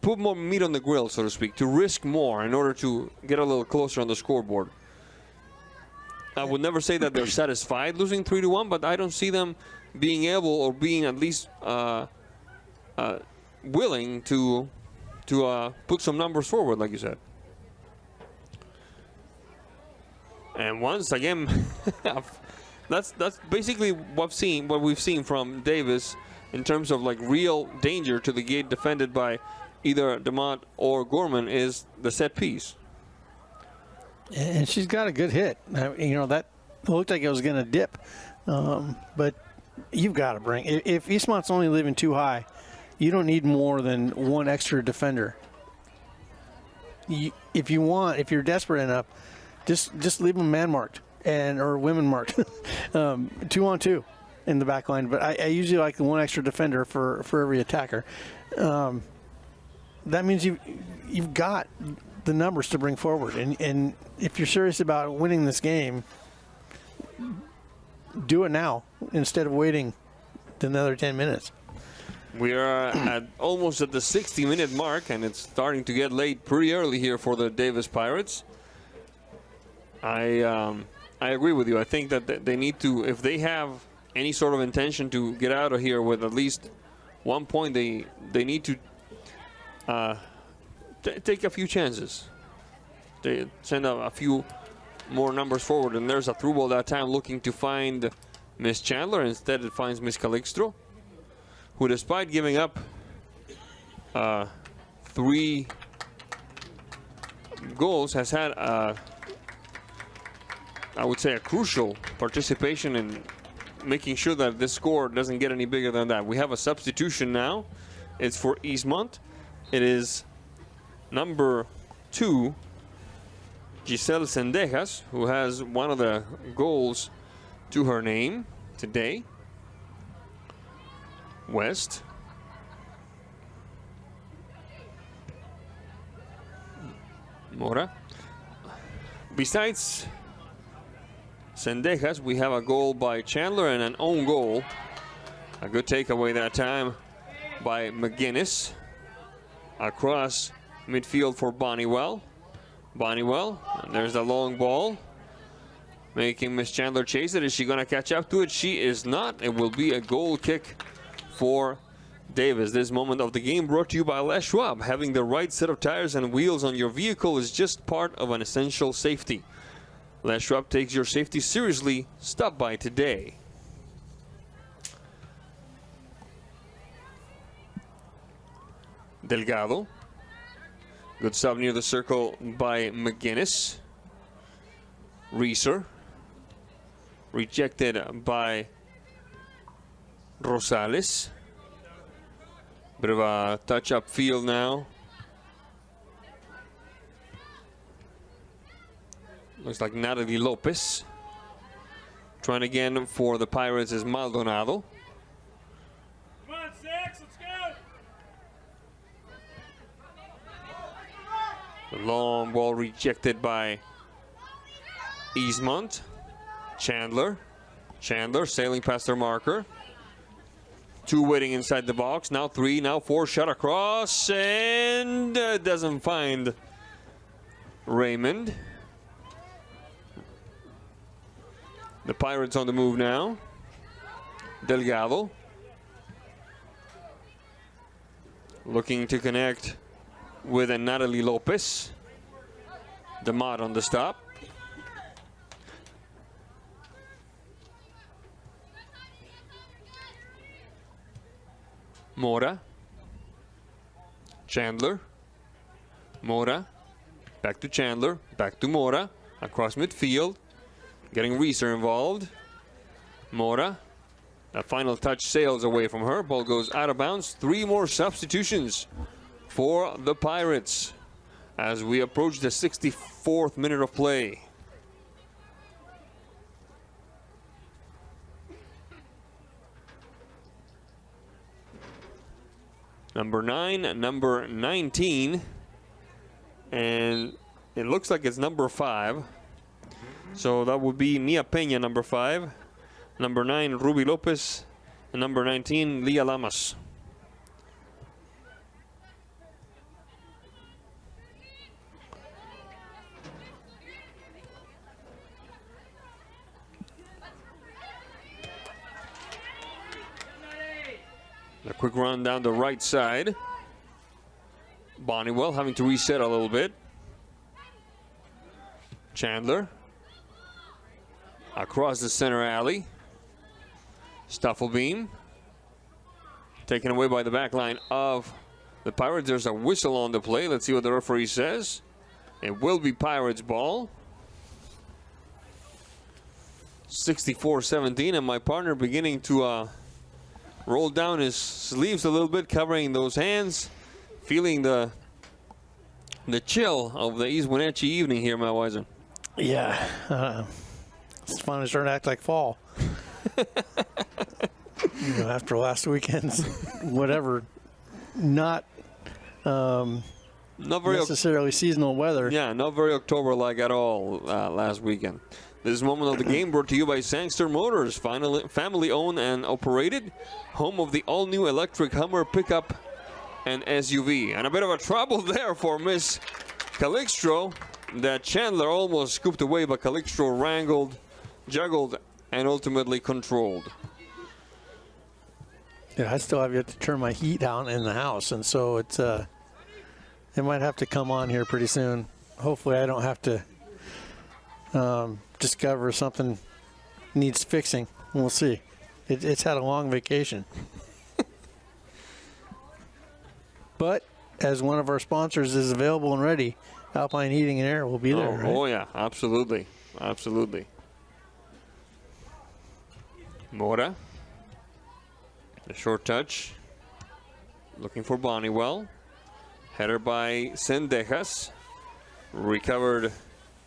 put more meat on the grill, so to speak, to risk more in order to get a little closer on the scoreboard. I would never say that they're satisfied losing 3-1, but I don't see them being able or being at least willing to put some numbers forward, like you said. And once again, that's basically what we've seen from Davis in terms of like real danger to the gate defended by either DeMott or Gorman is the set piece. And she's got a good hit. You know, that looked like it was going to dip. But you've got to bring, if Eastmont's only leaving too high, you don't need more than one extra defender. If you're desperate enough, just leave them man marked or women marked, 2-on-2 in the back line. But I usually like the one extra defender for every attacker. That means you've got the numbers to bring forward, and if you're serious about winning this game, do it now instead of waiting another 10 minutes. We are almost at the 60-minute mark, and it's starting to get late pretty early here for the Davis Pirates. I agree with you. I think that they need to, if they have any sort of intention to get out of here with at least 1 point, they need to take a few chances. They send a few more numbers forward, and there's a through ball that time looking to find Miss Chandler. Instead, it finds Miss Calixto, who, despite giving up 3 goals, has had I would say a crucial participation in making sure that this score doesn't get any bigger than that. We have a substitution now. It's for Eastmont. It is number 2, Giselle Sendejas, who has one of the goals to her name today. West. Mora. Besides Sendejas, we have a goal by Chandler and an own goal. A good takeaway that time by McGinnis. Across midfield for Bonniwell. Bonniwell, and there's the long ball. Making Miss Chandler chase it. Is she going to catch up to it? She is not. It will be a goal kick for Davis. This moment of the game brought to you by Les Schwab. Having the right set of tires and wheels on your vehicle is just part of an essential safety. Les Schwab takes your safety seriously. Stop by today. Delgado. Good stop near the circle by McGinnis. Reeser. Rejected by Rosales. Bit of a touch up field now. Looks like Natalie Lopez. Trying again for the Pirates is Maldonado. Come on, 6, let's go. The long ball rejected by Eastmont. Chandler. Chandler sailing past their marker. 2 waiting inside the box. Now 3, now 4. Shot across and doesn't find Raymond. The Pirates on the move now. Delgado. Looking to connect with a Natalie Lopez. DeMott on the stop. Mora. Chandler. Mora. Back to Chandler. Back to Mora. Across midfield. Getting Reeser involved. Mora. That final touch sails away from her. Ball goes out of bounds. 3 more substitutions for the Pirates as we approach the 64th minute of play. Number 9, number 19 And it looks like it's number 5. So that would be Mia Peña, number 5. Number 9, Ruby Lopez. And number 19, Leah Lamas. A quick run down the right side. Bonniwell having to reset a little bit. Chandler. Across the center alley. Stuffelbeam. Taken away by the back line of the Pirates. There's a whistle on the play. Let's see what the referee says. It will be Pirates ball. 64-17, and my partner beginning to roll down his sleeves a little bit, covering those hands, feeling the chill of the East Wenatchee evening here, Matt Wisen. Yeah, it's finally starting to act like fall. After last weekend's whatever, not very necessarily seasonal weather. Yeah, not very October-like at all last weekend. This moment of the game brought to you by Sangster Motors, family-owned and operated, home of the all-new electric Hummer pickup and SUV. And a bit of a trouble there for Miss Calixtro, that Chandler almost scooped away, but Calixtro wrangled, juggled, and ultimately controlled. Yeah, I still have yet to turn my heat down in the house, and so it might have to come on here pretty soon. Hopefully I don't have to discover something needs fixing. We'll see. It's had a long vacation. But as one of our sponsors is available and ready, Alpine Heating and Air will be there, right? Oh yeah, absolutely. Absolutely. Mora. The short touch. Looking for Bonniwell. Header by Sendejas. Recovered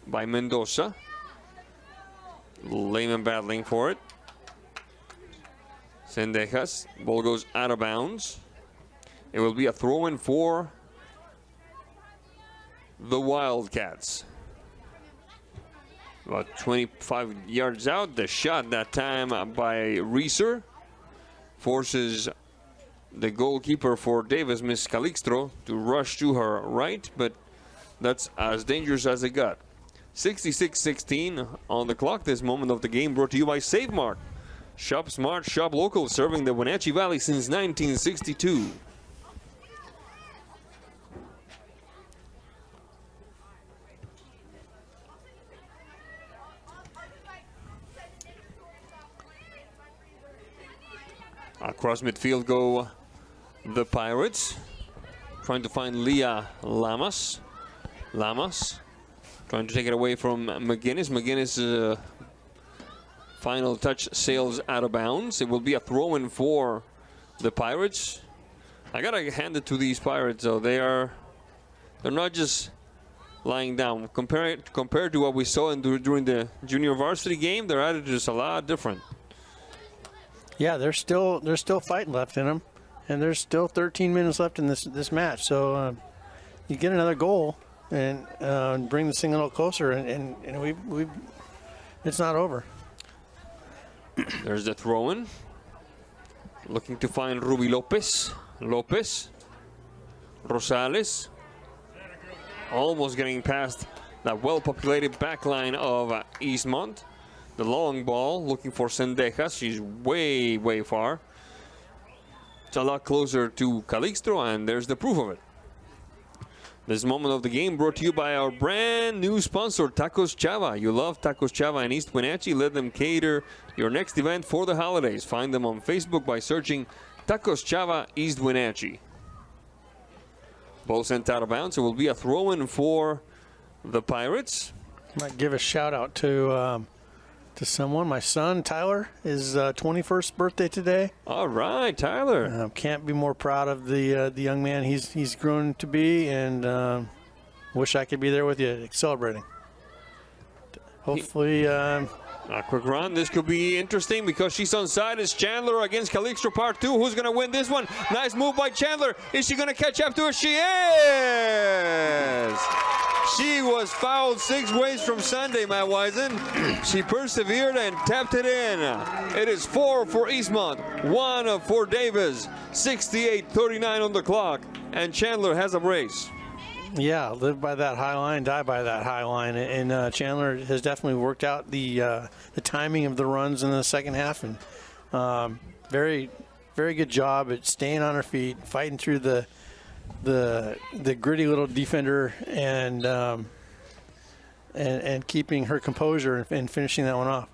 by Mendoza. Lehman battling for it. Sendejas. Ball goes out of bounds. It will be a throw-in for the Wildcats. About 25 yards out. The shot that time by Reeser forces the goalkeeper for Davis, Miss Calixtro, to rush to her right, but that's as dangerous as it got. 66-16 on the clock. This moment of the game brought to you by Save Mart. Shop smart, shop local, serving the Wenatchee Valley since 1962. Across midfield go the Pirates, trying to find Leah Lamas. Lamas trying to take it away from McGinnis. McGinnis' final touch sails out of bounds. It will be a throw-in for the Pirates. I gotta hand it to these Pirates, though. They're not just lying down. Compared to what we saw during the junior varsity game, their attitude is a lot different. Yeah, there's still fighting left in them, and there's still 13 minutes left in this match. So you get another goal and bring this thing a little closer, and we it's not over. There's the throw-in. Looking to find Ruby Lopez. Rosales. Almost getting past that well-populated back line of Eastmont. The long ball, looking for Sendejas. She's way, way far. It's a lot closer to Calixtro, and there's the proof of it. This moment of the game brought to you by our brand new sponsor, Tacos Chava. You love Tacos Chava in East Wenatchee. Let them cater your next event for the holidays. Find them on Facebook by searching Tacos Chava East Wenatchee. Ball sent out of bounds. It will be a throw-in for the Pirates. Might give a shout out to someone. My son Tyler, his 21st birthday today. All right, Tyler. Can't be more proud of the young man he's grown to be, and wish I could be there with you celebrating. Hopefully. A quick run. This could be interesting because she's onside. It's Chandler against Calixtro Part 2. Who's going to win this one? Nice move by Chandler. Is she going to catch up to her? She is! She was fouled 6 ways from Sunday, Matt Wisen. She persevered and tapped it in. It is 4 for Eastmont, 1 for Davis. 68-39 on the clock, and Chandler has a brace. Yeah, live by that high line, die by that high line, and Chandler has definitely worked out the timing of the runs in the second half, and very, very good job at staying on her feet, fighting through the gritty little defender, and keeping her composure and finishing that one off.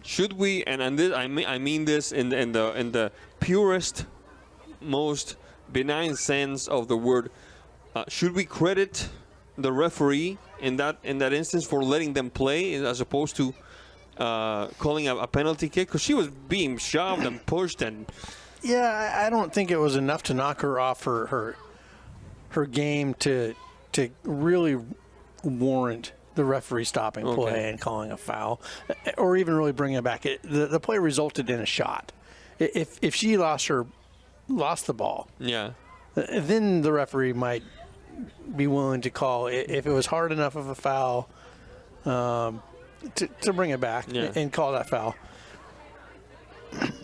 Should we, and this, I mean this in the purest, most benign sense of the word, should we credit the referee in that instance for letting them play as opposed to calling a penalty kick? Because she was being shoved and pushed, and yeah, I don't think it was enough to knock her off her game to really warrant the referee stopping play and calling a foul, or even really bringing it back. The play resulted in a shot. If she lost the ball, yeah, then the referee might be willing to call if it was hard enough of a foul to bring it back and call that foul.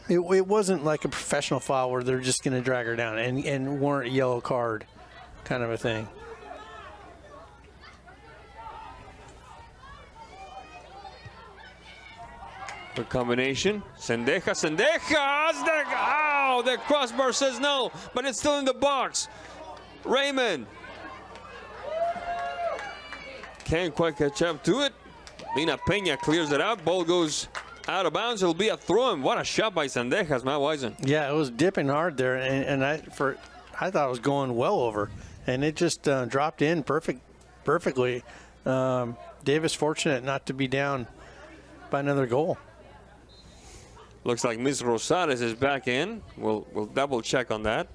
It wasn't like a professional foul where they're just going to drag her down and warrant a yellow card kind of a thing. The combination, Sendejas, the crossbar says no, but it's still in the box. Raymond can't quite catch up to it. Lina Peña clears it out. Ball goes out of bounds. It'll be a throw, and what a shot by Sendejas, Matt Wisen. Yeah, it was dipping hard there, and I thought it was going well over, and it just dropped in perfectly. Davis fortunate not to be down by another goal. Looks like Ms. Rosales is back in. We'll double check on that.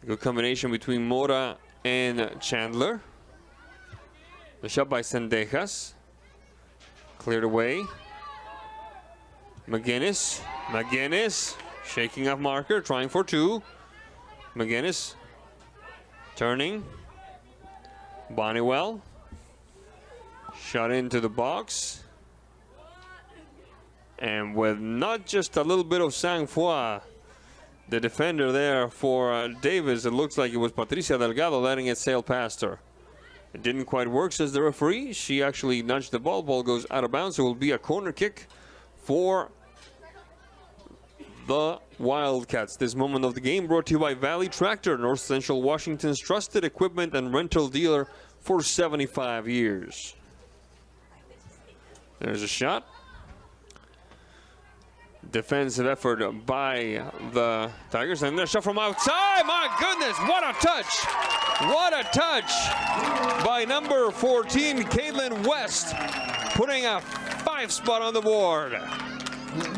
Good combination between Mora and Chandler. The shot by Sendejas. Cleared away. McGinnis, shaking up marker, trying for two. McGinnis turning. Bonnewell. Shot into the box. And with not just a little bit of sang-froid, the defender there for Davis, it looks like it was Patricia Delgado letting it sail past her. It didn't quite work, says the referee. She actually nudged the ball. Ball goes out of bounds. It will be a corner kick for the Wildcats. This moment of the game brought to you by Valley Tractor, North Central Washington's trusted equipment and rental dealer for 75 years. There's a shot. Defensive effort by the Tigers, and a shot from outside. My goodness, what a touch! What a touch by number 14, Caitlin West, putting a 5 spot on the board.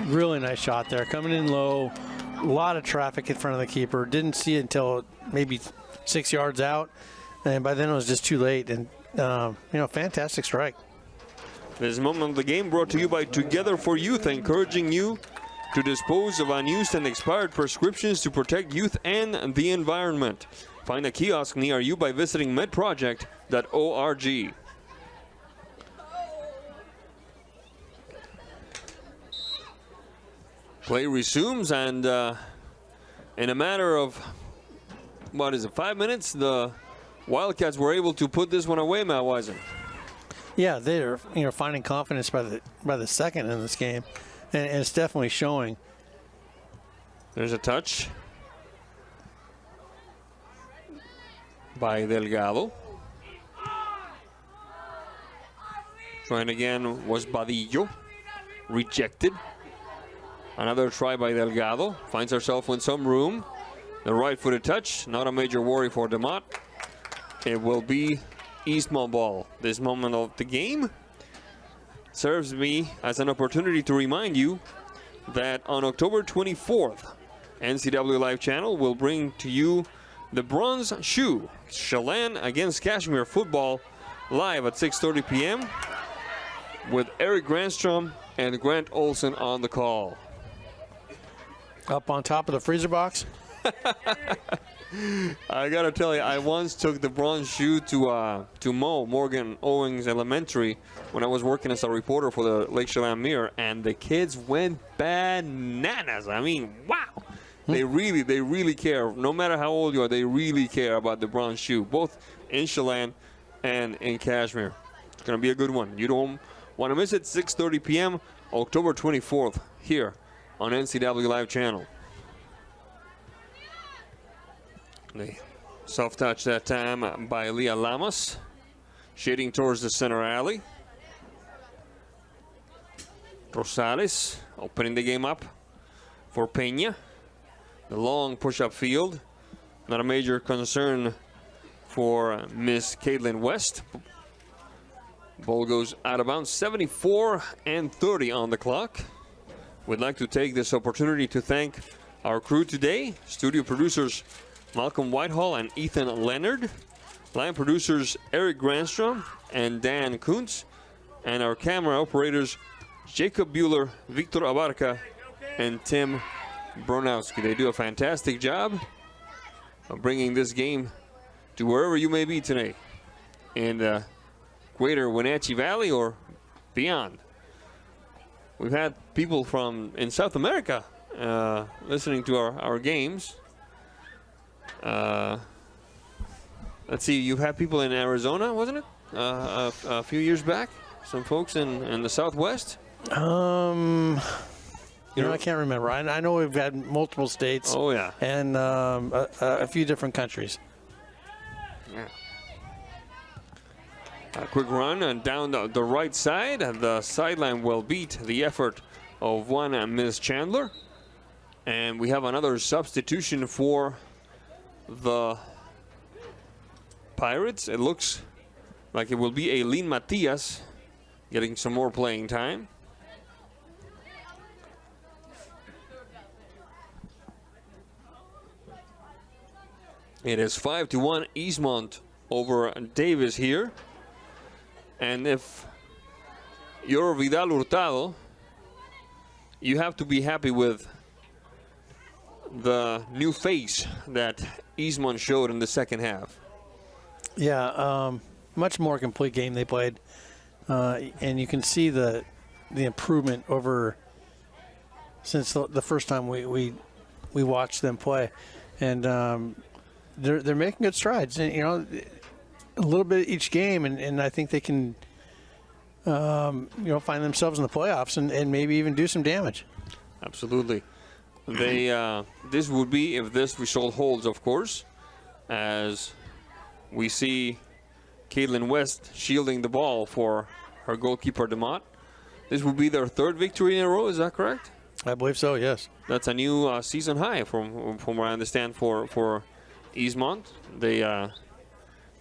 Really nice shot there, coming in low. A lot of traffic in front of the keeper. Didn't see it until maybe 6 yards out, and by then it was just too late. And fantastic strike. This moment of the game brought to you by Together for Youth, encouraging you to dispose of unused and expired prescriptions to protect youth and the environment. Find a kiosk near you by visiting medproject.org. Play resumes, and in a matter of, 5 minutes, the Wildcats were able to put this one away, Matt Wisen. Yeah, they're finding confidence by the second in this game, and it's definitely showing. There's a touch by Delgado. Trying again was Badillo, rejected. Another try by Delgado. Finds herself in some room. The right-footed touch, not a major worry for DeMott. It will be Eastmont ball. This moment of the game serves me as an opportunity to remind you that on October 24th, NCWLIFE Channel will bring to you the Bronze Shoe, Chelan against Kashmir football, live at 6:30 p.m. with Eric Grandstrom and Grant Olson on the call. Up on top of the freezer box. I gotta tell you, I once took the bronze shoe to Morgan Owings Elementary when I was working as a reporter for the Lake Chelan Mirror, and the kids went bananas. I mean, wow. They really care. No matter how old you are, they really care about the bronze shoe, both in Chelan and in Kashmir. It's gonna be a good one. You don't want to miss it. 6:30 p.m. October 24th here on NCWLIFE Channel. The soft touch that time by Leah Lamas, shading towards the center alley. Rosales opening the game up for Peña. The long push-up field, not a major concern for Miss Caitlin West. Ball goes out of bounds, 74-30 on the clock. We'd like to take this opportunity to thank our crew today, studio producers Malcolm Whitehall and Ethan Leonard, line producers Eric Grandstrom and Dan Kuntz, and our camera operators Jacob Bueller, Victor Abarca, and Tim Bronowski. They do a fantastic job of bringing this game to wherever you may be today in the greater Wenatchee Valley or beyond. We've had people from in South America listening to our games. Let's see, you've had people in Arizona, wasn't it? A few years back? Some folks in the Southwest? I can't remember. I know we've had multiple states. Oh, yeah. And a few different countries. Yeah. A quick run and down the right side. The sideline will beat the effort of one Ms. Chandler. And we have another substitution for the Pirates. It looks like it will be Aileen Matias getting some more playing time. It is 5-1 Eastmont over Davis here. And if you're Vidal Hurtado, you have to be happy with the new face that Eastmont showed in the second half. Yeah, much more complete game they played. And you can see the improvement over since the first time we watched them play. And they're making good strides. And, a little bit each game, and I think they can, find themselves in the playoffs and maybe even do some damage. Absolutely. They this would be, if this result holds, of course, as we see Caitlin West shielding the ball for her goalkeeper DeMott. This would be their third victory in a row. Is that correct? I believe so. Yes. That's a new season high, from what I understand, for Eastmont.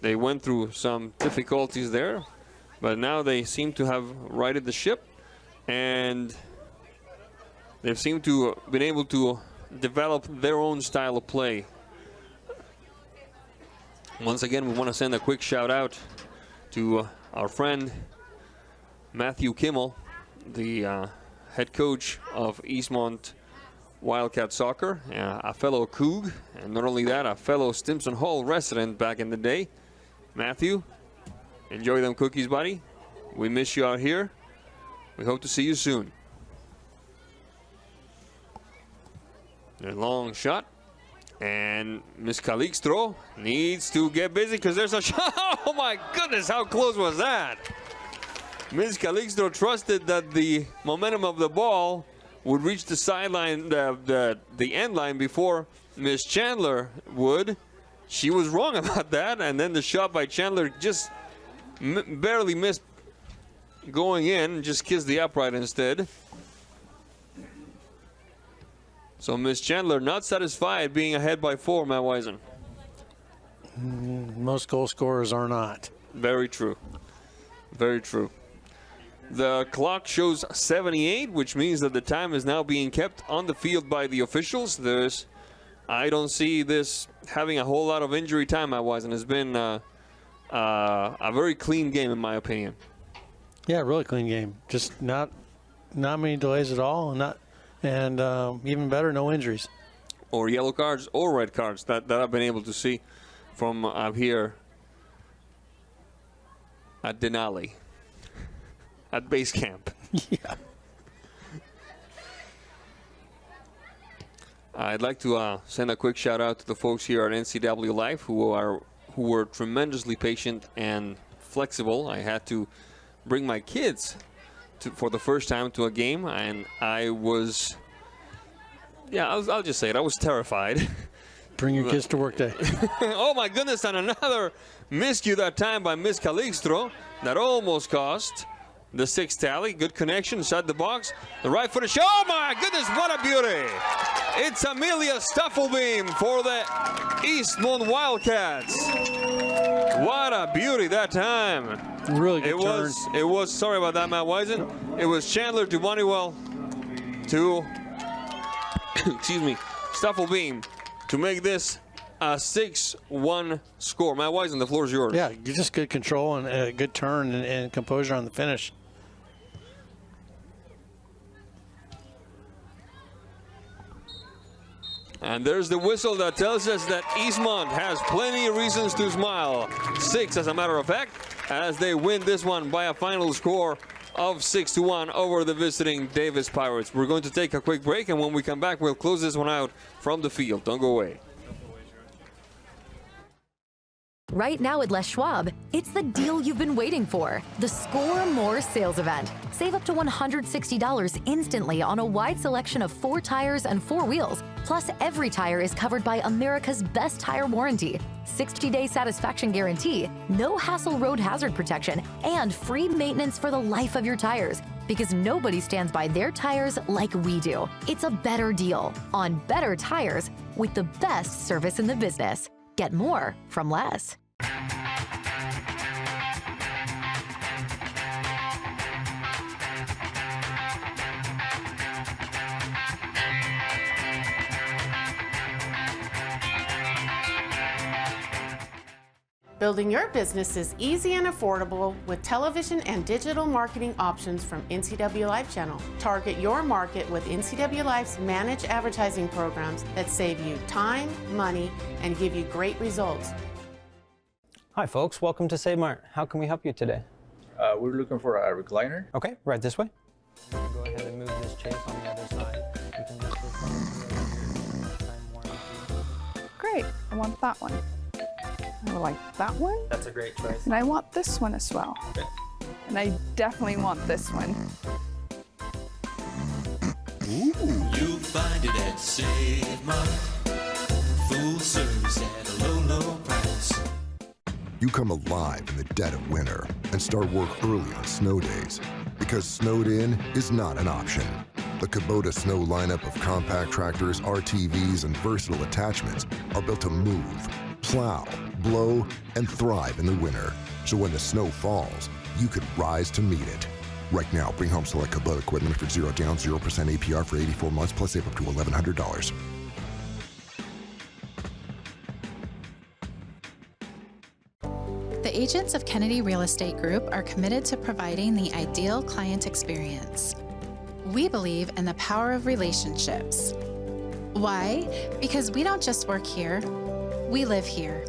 They went through some difficulties there, but now they seem to have righted the ship, and they've seemed to have been able to develop their own style of play. Once again, we want to send a quick shout out to our friend Matthew Kimmel, the head coach of Eastmont Wildcat Soccer, a fellow Coug, and not only that, a fellow Stimson Hall resident back in the day. Matthew, enjoy them cookies, buddy. We miss you out here. We hope to see you soon. A long shot. And Miss Calixto needs to get busy because there's a shot. Oh my goodness, how close was that? Miss Calixto trusted that the momentum of the ball would reach the sideline, the end line before Miss Chandler would. She was wrong about that, and then the shot by Chandler just barely missed going in, just kissed the upright instead. So Miss Chandler not satisfied being ahead by 4, Matt Wisen. Most goal scorers are not. Very true. Very true. The clock shows 78, which means that the time is now being kept on the field by the officials. I don't see this having a whole lot of injury time, Matt Wisen. It's been a very clean game, in my opinion. Yeah, really clean game. Just not many delays at all, and even better, no injuries. Or yellow cards or red cards that I've been able to see from up here at Denali, at base camp. Yeah. I'd like to send a quick shout out to the folks here at NCWLIFE who were tremendously patient and flexible. I had to bring my kids for the first time to a game, and I was, I'll just say it, I was terrified. Bring your kids to work day. Oh my goodness, and another miscue that time by Miss Calixto that almost cost the 6 tally. Good connection inside the box. The right footed shot. Oh my goodness, what a beauty. It's Amelia Stuffelbeam for the Eastmont Wildcats. What a beauty that time. Really good turn. It was, sorry about that, Matt Wisen. It was Chandler to Bonniwell to, excuse me, Stuffelbeam to make this a 6-1 score. Matt Wisen, the floor is yours. Yeah, just good control and a good turn and composure on the finish. And there's the whistle that tells us that Eastmont has plenty of reasons to smile. 6, as a matter of fact, as they win this one by a final score of 6-1 over the visiting Davis Pirates. We're going to take a quick break, and when we come back, we'll close this one out from the field. Don't go away. Right now at Les Schwab, it's the deal you've been waiting for. The Score More sales event. Save up to $160 instantly on a wide selection of 4 tires and 4 wheels. Plus, every tire is covered by America's best tire warranty, 60-day satisfaction guarantee, no hassle road hazard protection, and free maintenance for the life of your tires. Because nobody stands by their tires like we do. It's a better deal on better tires with the best service in the business. Get more from Les. Building your business is easy and affordable with television and digital marketing options from NCWLIFE Channel. Target your market with NCWLIFE's managed advertising programs that save you time, money, and give you great results. Hi folks, welcome to Save Mart. How can we help you today? We're looking for a recliner. Okay, right this way. Go ahead and move this chase on the other side. You can just Great, I want that one. I like that one. That's a great choice. And I want this one as well. Okay. And I definitely want this one. You'll find it at Save Mart. Full service at a low, low price. You come alive in the dead of winter and start work early on snow days. Because snowed in is not an option. The Kubota Snow lineup of compact tractors, RTVs, and versatile attachments are built to move, plow, blow, and thrive in the winter. So when the snow falls, you could rise to meet it. Right now, bring home select Kubota equipment for 0 down, 0% APR for 84 months, plus save up to $1,100. The agents of Kennedy Real Estate Group are committed to providing the ideal client experience. We believe in the power of relationships. Why? Because we don't just work here, we live here.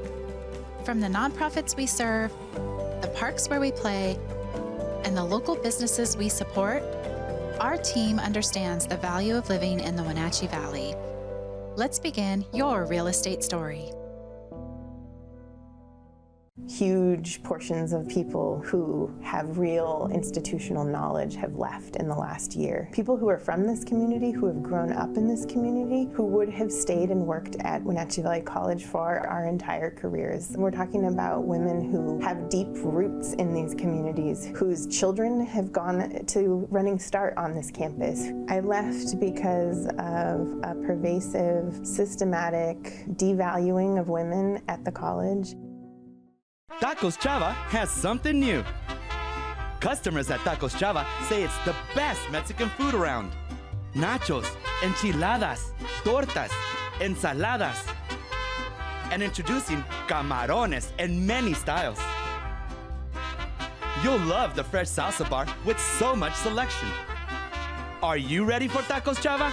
From the nonprofits we serve, the parks where we play, and the local businesses we support, our team understands the value of living in the Wenatchee Valley. Let's begin your real estate story. Huge portions of people who have real institutional knowledge have left in the last year. People who are from this community, who have grown up in this community, who would have stayed and worked at Wenatchee Valley College for our entire careers. And we're talking about women who have deep roots in these communities, whose children have gone to Running Start on this campus. I left because of a pervasive, systematic devaluing of women at the college. Tacos Chava has something new. Customers at Tacos Chava say it's the best Mexican food around. Nachos, enchiladas, tortas, ensaladas. And introducing camarones in many styles. You'll love the fresh salsa bar with so much selection. Are you ready for Tacos Chava?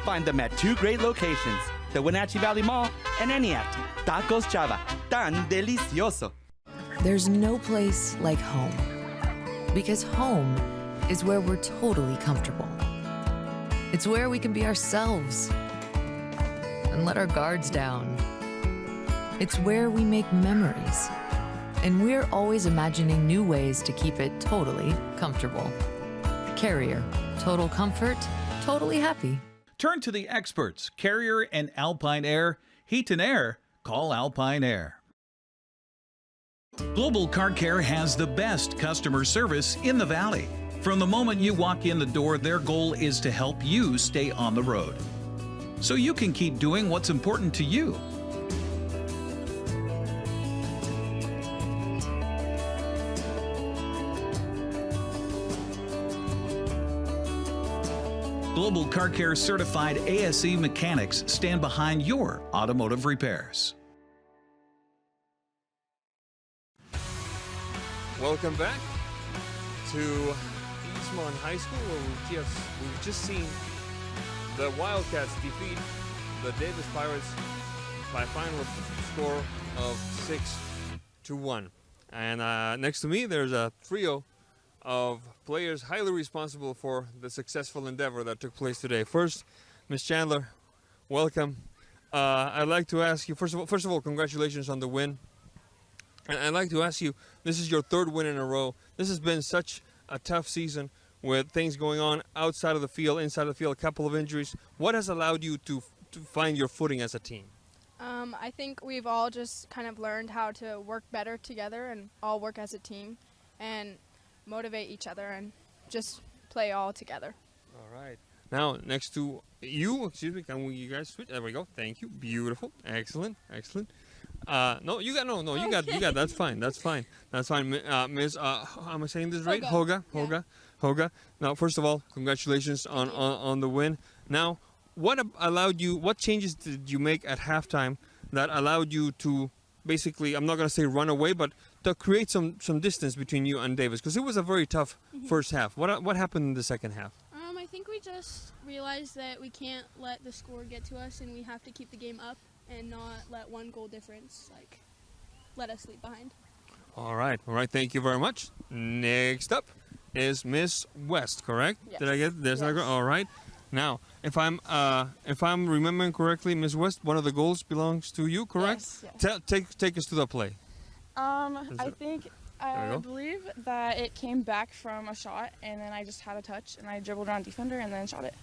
Find them at 2 great locations, the Wenatchee Valley Mall and Eniat. Tacos Chava, tan delicioso. There's no place like home. Because home is where we're totally comfortable. It's where we can be ourselves and let our guards down. It's where we make memories. And we're always imagining new ways to keep it totally comfortable. Carrier, total comfort, totally happy. Turn to the experts, Carrier and Alpine Air. Heat and air, call Alpine Air. Global Car Care has the best customer service in the Valley. From the moment you walk in the door, their goal is to help you stay on the road, so you can keep doing what's important to you. Global Car Care certified ASE mechanics stand behind your automotive repairs. Welcome back to Eastmont High School, where we've just seen the Wildcats defeat the Davis Pirates by a final score of 6-1. And next to me, there's a trio of players highly responsible for the successful endeavor that took place today. First, Ms. Chandler, welcome. I'd like to ask you, first of all, congratulations on the win. And I'd like to ask you, this is your 3rd win in a row. This has been such a tough season with things going on outside of the field, inside of the field, a couple of injuries. What has allowed you to find your footing as a team? I think we've all just kind of learned how to work better together and all work as a team and motivate each other and just play all together. All right. Now, next to you, excuse me, can you guys switch? There we go. Thank you. Beautiful. Excellent. Excellent. No, you got you got. That's fine. That's fine. That's fine. Miss, am I saying this right? Hoga. Now, first of all, congratulations on the win. Now, what changes did you make at halftime that allowed you to basically, I'm not going to say run away, but to create some distance between you and Davis? Because it was a very tough first half. What happened in the second half? I think we just realized that we can't let the score get to us, and we have to keep the game up and not let one goal difference let us leave behind. All right. Thank you very much. Next up is Miss West, correct? Yes. Did I get there's yes. All right. Now, if I'm remembering correctly, Miss West, one of the goals belongs to you, correct? Yes. Take us to the play. I believe that it came back from a shot, and then I just had a touch, and I dribbled around defender, and then shot it,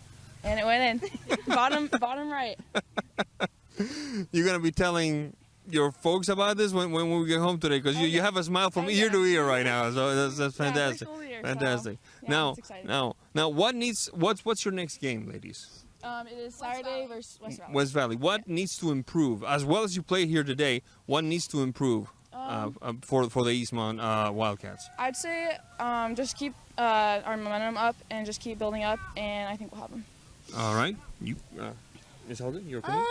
and it went in. bottom right. You're gonna be telling your folks about this when we get home today, because you have a smile from ear to ear right now, so that's fantastic. Fantastic. So, now, what's your next game, ladies? It is Saturday versus West Valley. West Valley. What needs to improve, as well as you play here today? What needs to improve for the Eastmont Wildcats? I'd say just keep our momentum up and just keep building up, and I think we'll have them. All right. You, Ms. Holden, your opinion?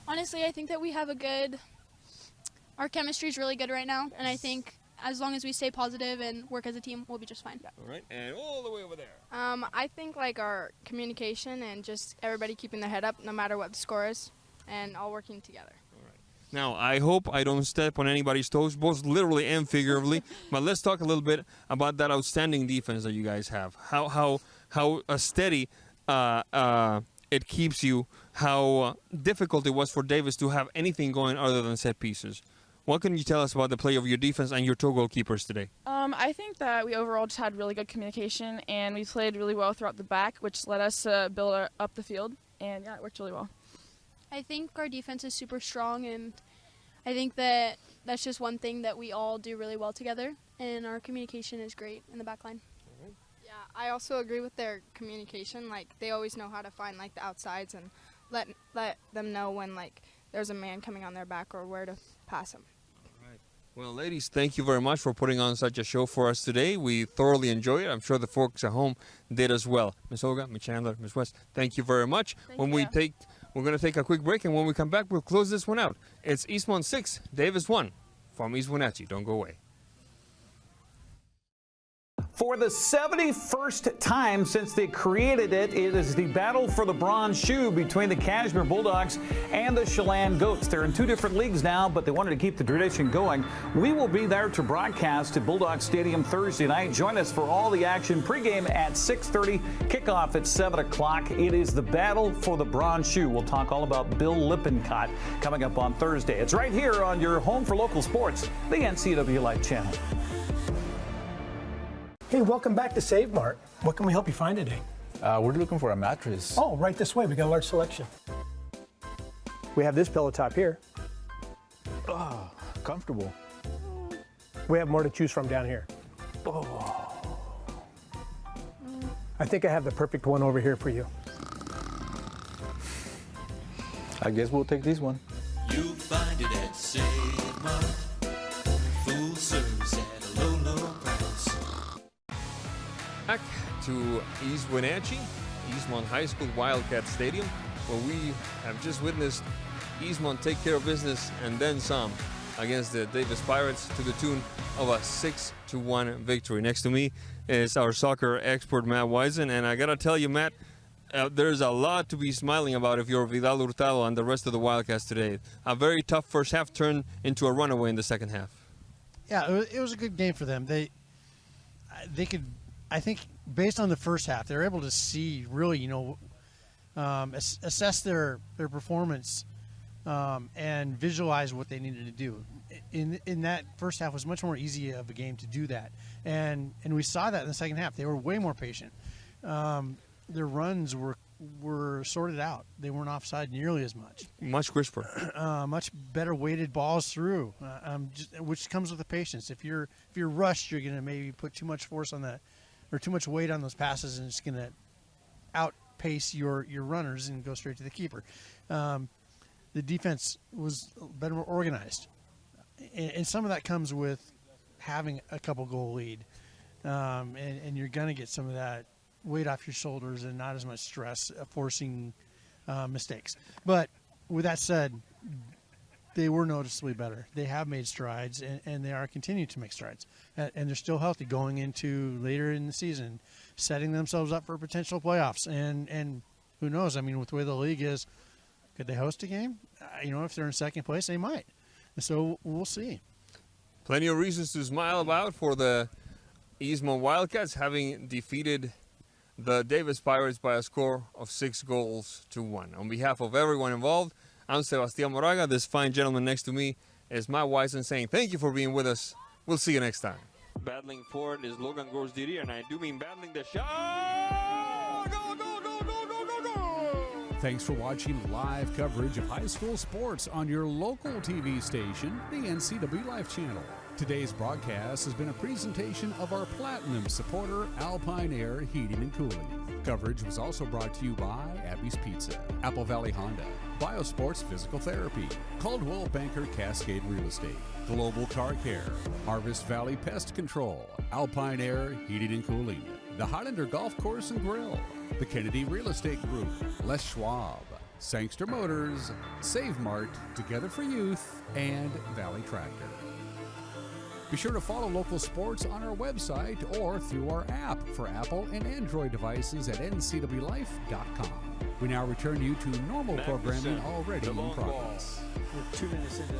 Honestly, I think that we have our chemistry is really good right now, and I think as long as we stay positive and work as a team, we'll be just fine. All right, and all the way over there. I think our communication and just everybody keeping their head up no matter what the score is, and all working together. All right. Now, I hope I don't step on anybody's toes, both literally and figuratively, but let's talk a little bit about that outstanding defense that you guys have. How steady it keeps you, how difficult it was for Davis to have anything going other than set pieces. What can you tell us about the play of your defense and your two goalkeepers today? I think that we overall just had really good communication, and we played really well throughout the back, which led us to build up the field, and yeah, it worked really well. I think our defense is super strong, and I think that's just one thing that we all do really well together, and our communication is great in the back line. Yeah, I also agree with their communication. They always know how to find the outsides and let them know when there's a man coming on their back or where to pass him. Well, ladies, thank you very much for putting on such a show for us today. We thoroughly enjoyed it. I'm sure the folks at home did as well. Ms. Olga, Ms. Chandler, Ms. West, thank you very much. We're going to take a quick break, and when we come back, we'll close this one out. It's Eastmont 6, Davis 1 from East Wenatchee. Don't go away. For the 71st time since they created it, it is the battle for the bronze shoe between the Kashmir Bulldogs and the Chelan Goats. They're in two different leagues now, but they wanted to keep the tradition going. We will be there to broadcast at Bulldog Stadium Thursday night. Join us for all the action. Pregame at 6:30, kickoff at 7 o'clock. It is the battle for the bronze shoe. We'll talk all about Bill Lippincott coming up on Thursday. It's right here on your home for local sports, the NCWLIFE Channel. Hey, welcome back to Save Mart. What can we help you find today? We're looking for a mattress. Oh, right this way. We got a large selection. We have this pillow top here. Oh, comfortable. We have more to choose from down here. Oh. I think I have the perfect one over here for you. I guess we'll take this one. You find it at Save Mart. Full service at a low, low price. Back to East Wenatchee, Eastmont High School Wildcat Stadium, where we have just witnessed Eastmont take care of business and then some against the Davis Pirates to the tune of a 6-1 victory. Next to me is our soccer expert, Matt Wisen, and I gotta tell you, Matt, there's a lot to be smiling about if you're Vidal Hurtado and the rest of the Wildcats today. A very tough first half turned into a runaway in the second half. Yeah, it was a good game for them. They could, I think, based on the first half, they're able to see really, assess their performance and visualize what they needed to do. In that first half was much more easy of a game to do that, and we saw that in the second half. They were way more patient. Their runs were sorted out. They weren't offside nearly as much. Much crisper. Much better weighted balls through, which comes with the patience. If you're rushed, you're going to maybe put too much force on that, or too much weight on those passes, and it's going to outpace your runners and go straight to the keeper. The defense was better organized, and some of that comes with having a couple goal lead, and you're going to get some of that weight off your shoulders and not as much stress forcing mistakes. But with that said, they were noticeably better. They have made strides, and they are continuing to make strides. And they're still healthy going into later in the season, setting themselves up for potential playoffs. And who knows? I mean, with the way the league is, could they host a game? If they're in second place, they might. And so we'll see. Plenty of reasons to smile about for the Eastmont Wildcats, having defeated the Davis Pirates by a score of 6-1. On behalf of everyone involved, I'm Sebastian Moraga. This fine gentleman next to me is Matt Wisen, saying thank you for being with us. We'll see you next time. Battling for it is Logan Gorsdiri, and I do mean battling the shot. Go, go, go, go, go, go, go. Thanks for watching live coverage of high school sports on your local TV station, the NCWLIFE Channel. Today's broadcast has been a presentation of our Platinum supporter, Alpine Air Heating and Cooling. Coverage was also brought to you by Abby's Pizza, Apple Valley Honda, Biosports Physical Therapy, Caldwell Banker Cascade Real Estate, Global Car Care, Harvest Valley Pest Control, Alpine Air Heating and Cooling, the Highlander Golf Course and Grill, the Kennedy Real Estate Group, Les Schwab, Sangster Motors, Save Mart, Together for Youth, and Valley Tractor. Be sure to follow local sports on our website or through our app for Apple and Android devices at ncwlife.com. We now return you to normal programming already in progress. We're 2 minutes into